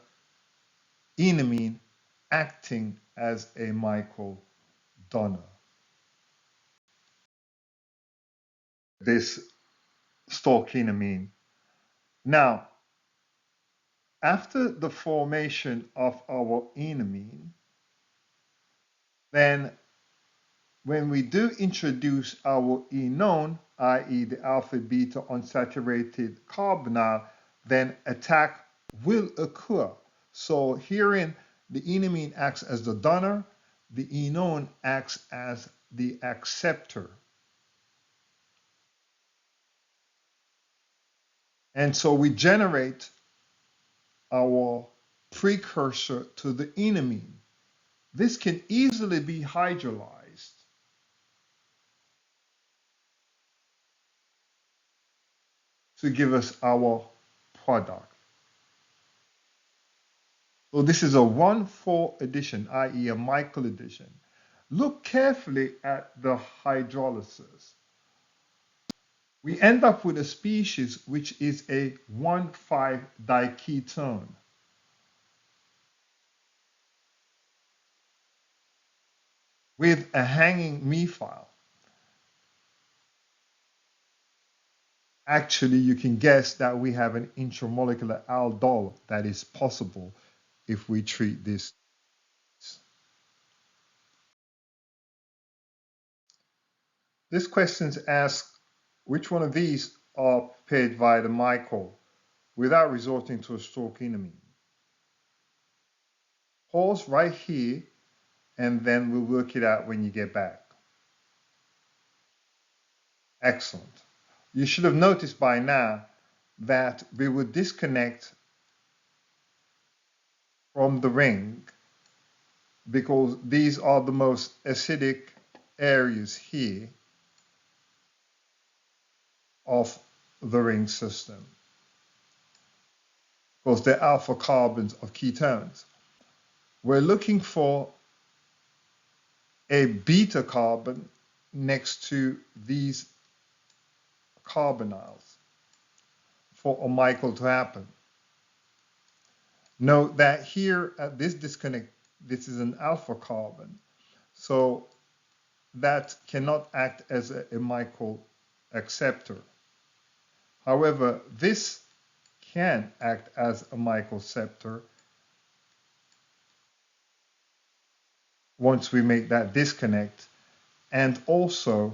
enamine acting as a Michael donor. This Stork enamine. Now, after the formation of our enamine, then when we do introduce our enone, i.e. the alpha-beta unsaturated carbonyl, then attack will occur. So herein, the enamine acts as the donor, the enone acts as the acceptor. And so we generate our precursor to the enamine. This can easily be hydrolyzed to give us our product. So this is a 1,4 addition, i.e. a Michael addition. Look carefully at the hydrolysis. We end up with a species which is a 1,5-diketone. With a hanging methyl. Actually, you can guess that we have an intramolecular aldol that is possible if we treat this. This question asks which one of these are prepared via the Michael without resorting to a Stork enamine. Pause right here and then we'll work it out when you get back. Excellent. You should have noticed by now that we would disconnect from the ring because these are the most acidic areas here of the ring system. Because they're alpha carbons of ketones. We're looking for a beta carbon next to these carbonyls for a Michael to happen. Note that here at this disconnect, this is an alpha carbon. So that cannot act as a Michael acceptor. However, this can act as a Michael acceptor once we make that disconnect, and also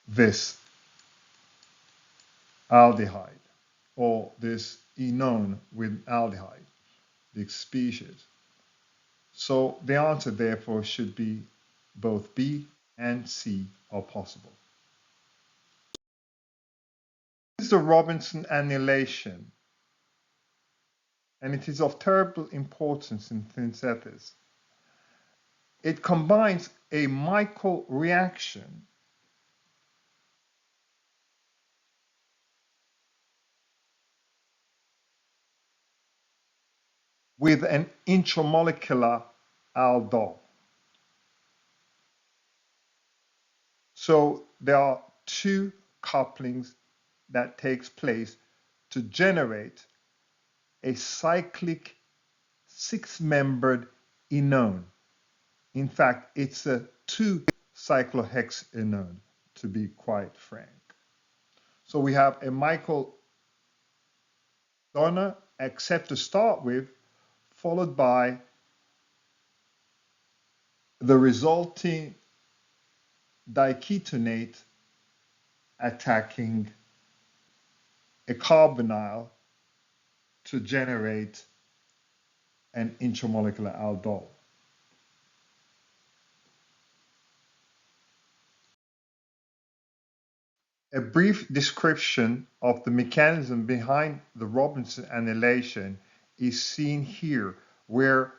this aldehyde or this enone with aldehyde, the species. So the answer therefore should be both B and C are possible. This is the Robinson annulation, and it is of terrible importance in synthesis. It combines a Michael reaction with an intramolecular aldol. So there are two couplings that takes place to generate a cyclic six-membered enone. In fact, it's a 2-cyclohexenone, to be quite frank. So we have a Michael donor accept to start with, followed by the resulting diketonate attacking a carbonyl to generate an intramolecular aldol. A brief description of the mechanism behind the Robinson annulation is seen here, where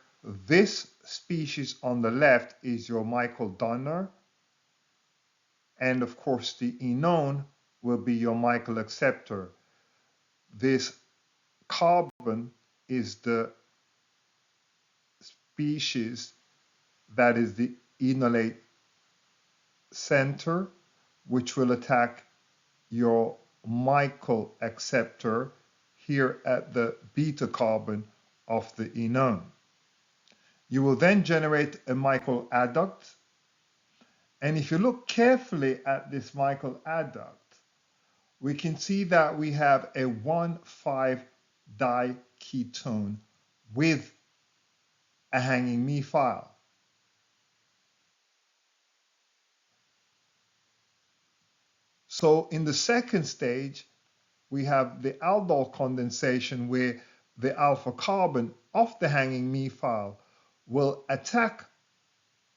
this species on the left is your Michael donor, and of course the enone will be your Michael acceptor. This carbon is the species that is the enolate center, which will attack your Michael acceptor here at the beta carbon of the enone. You will then generate a Michael adduct, and if you look carefully at this Michael adduct, we can see that we have a 1,5-diketone with a hanging methyl. So in the second stage, we have the aldol condensation where the alpha carbon of the hanging methyl will attack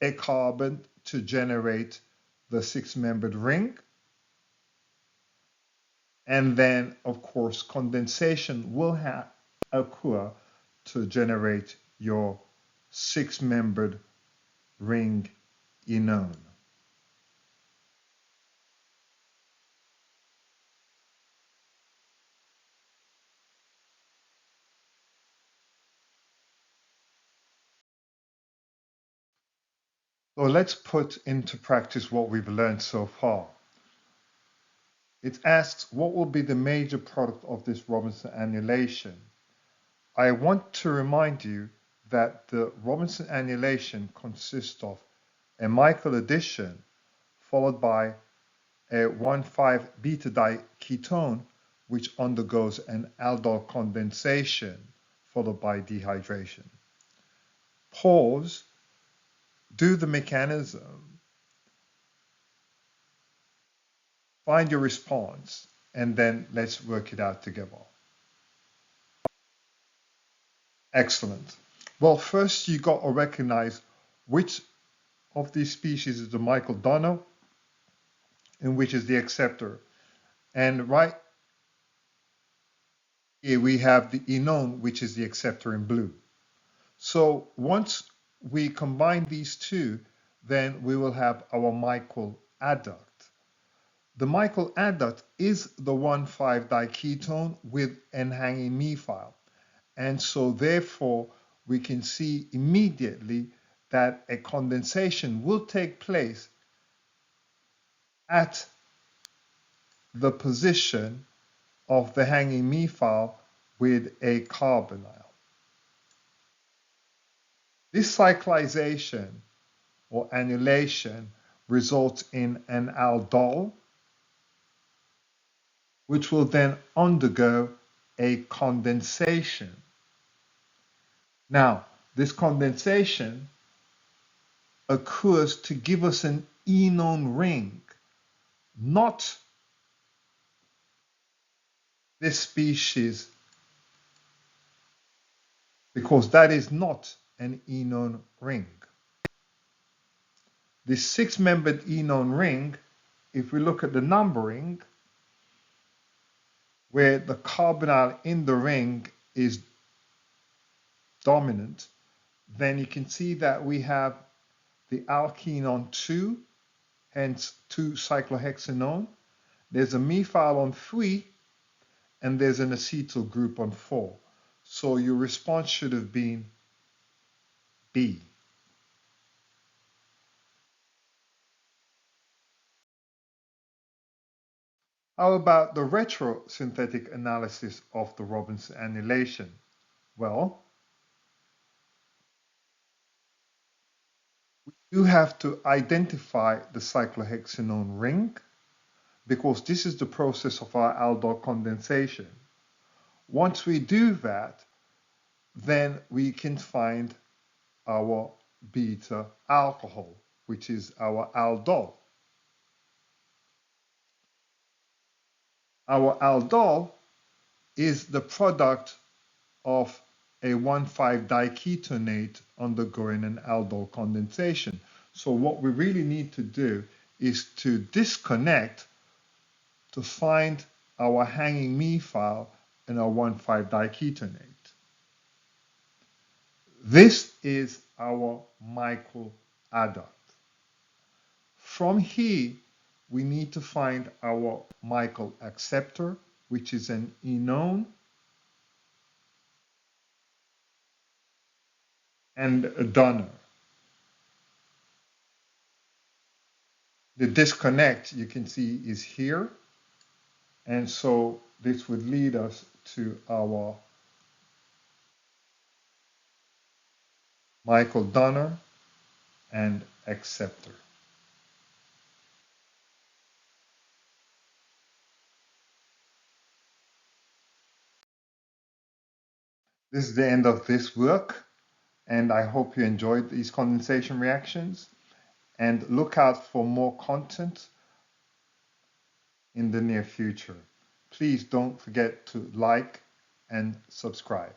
a carbon to generate the six-membered ring. And then, of course, condensation will occur to generate your six-membered ring enone. So let's put into practice what we've learned so far. It asks what will be the major product of this Robinson annulation. I want to remind you that the Robinson annulation consists of a Michael addition followed by a 1,5-beta-diketone which undergoes an aldol condensation followed by dehydration. Pause, do the mechanism, find your response, and then let's work it out together. Excellent. Well, first you got to recognize which of these species is the Michael donor and which is the acceptor. And right here we have the enone, which is the acceptor in blue. So once we combine these two, then we will have our Michael adduct. The Michael adduct is the 1,5-diketone with an hanging methyl. And so therefore, we can see immediately that a condensation will take place at the position of the hanging methyl with a carbonyl. This cyclization or annulation results in an aldol, which will then undergo a condensation. Now, this condensation occurs to give us an enone ring, not this species, because that is not an enone ring. This six-membered enone ring, if we look at the numbering, where the carbonyl in the ring is dominant, then you can see that we have the alkene on 2, hence 2-cyclohexanone. There's a methyl on 3, and there's an acetyl group on 4. So your response should have been B. How about the retrosynthetic analysis of the Robinson annulation? Well, you have to identify the cyclohexanone ring because this is the process of our aldol condensation. Once we do that, then we can find our beta alcohol, which is our aldol. Our aldol is the product of a 1,5-diketonate undergoing an aldol condensation. So what we really need to do is to disconnect to find our hanging methyl in our 1,5-diketonate. This is our Michael adduct. From here, we need to find our Michael acceptor, which is an enone, and a donor. The disconnect you can see is here. And so this would lead us to our Michael donor and acceptor. This is the end of this work, and I hope you enjoyed these condensation reactions. And look out for more content in the near future. Please don't forget to like and subscribe.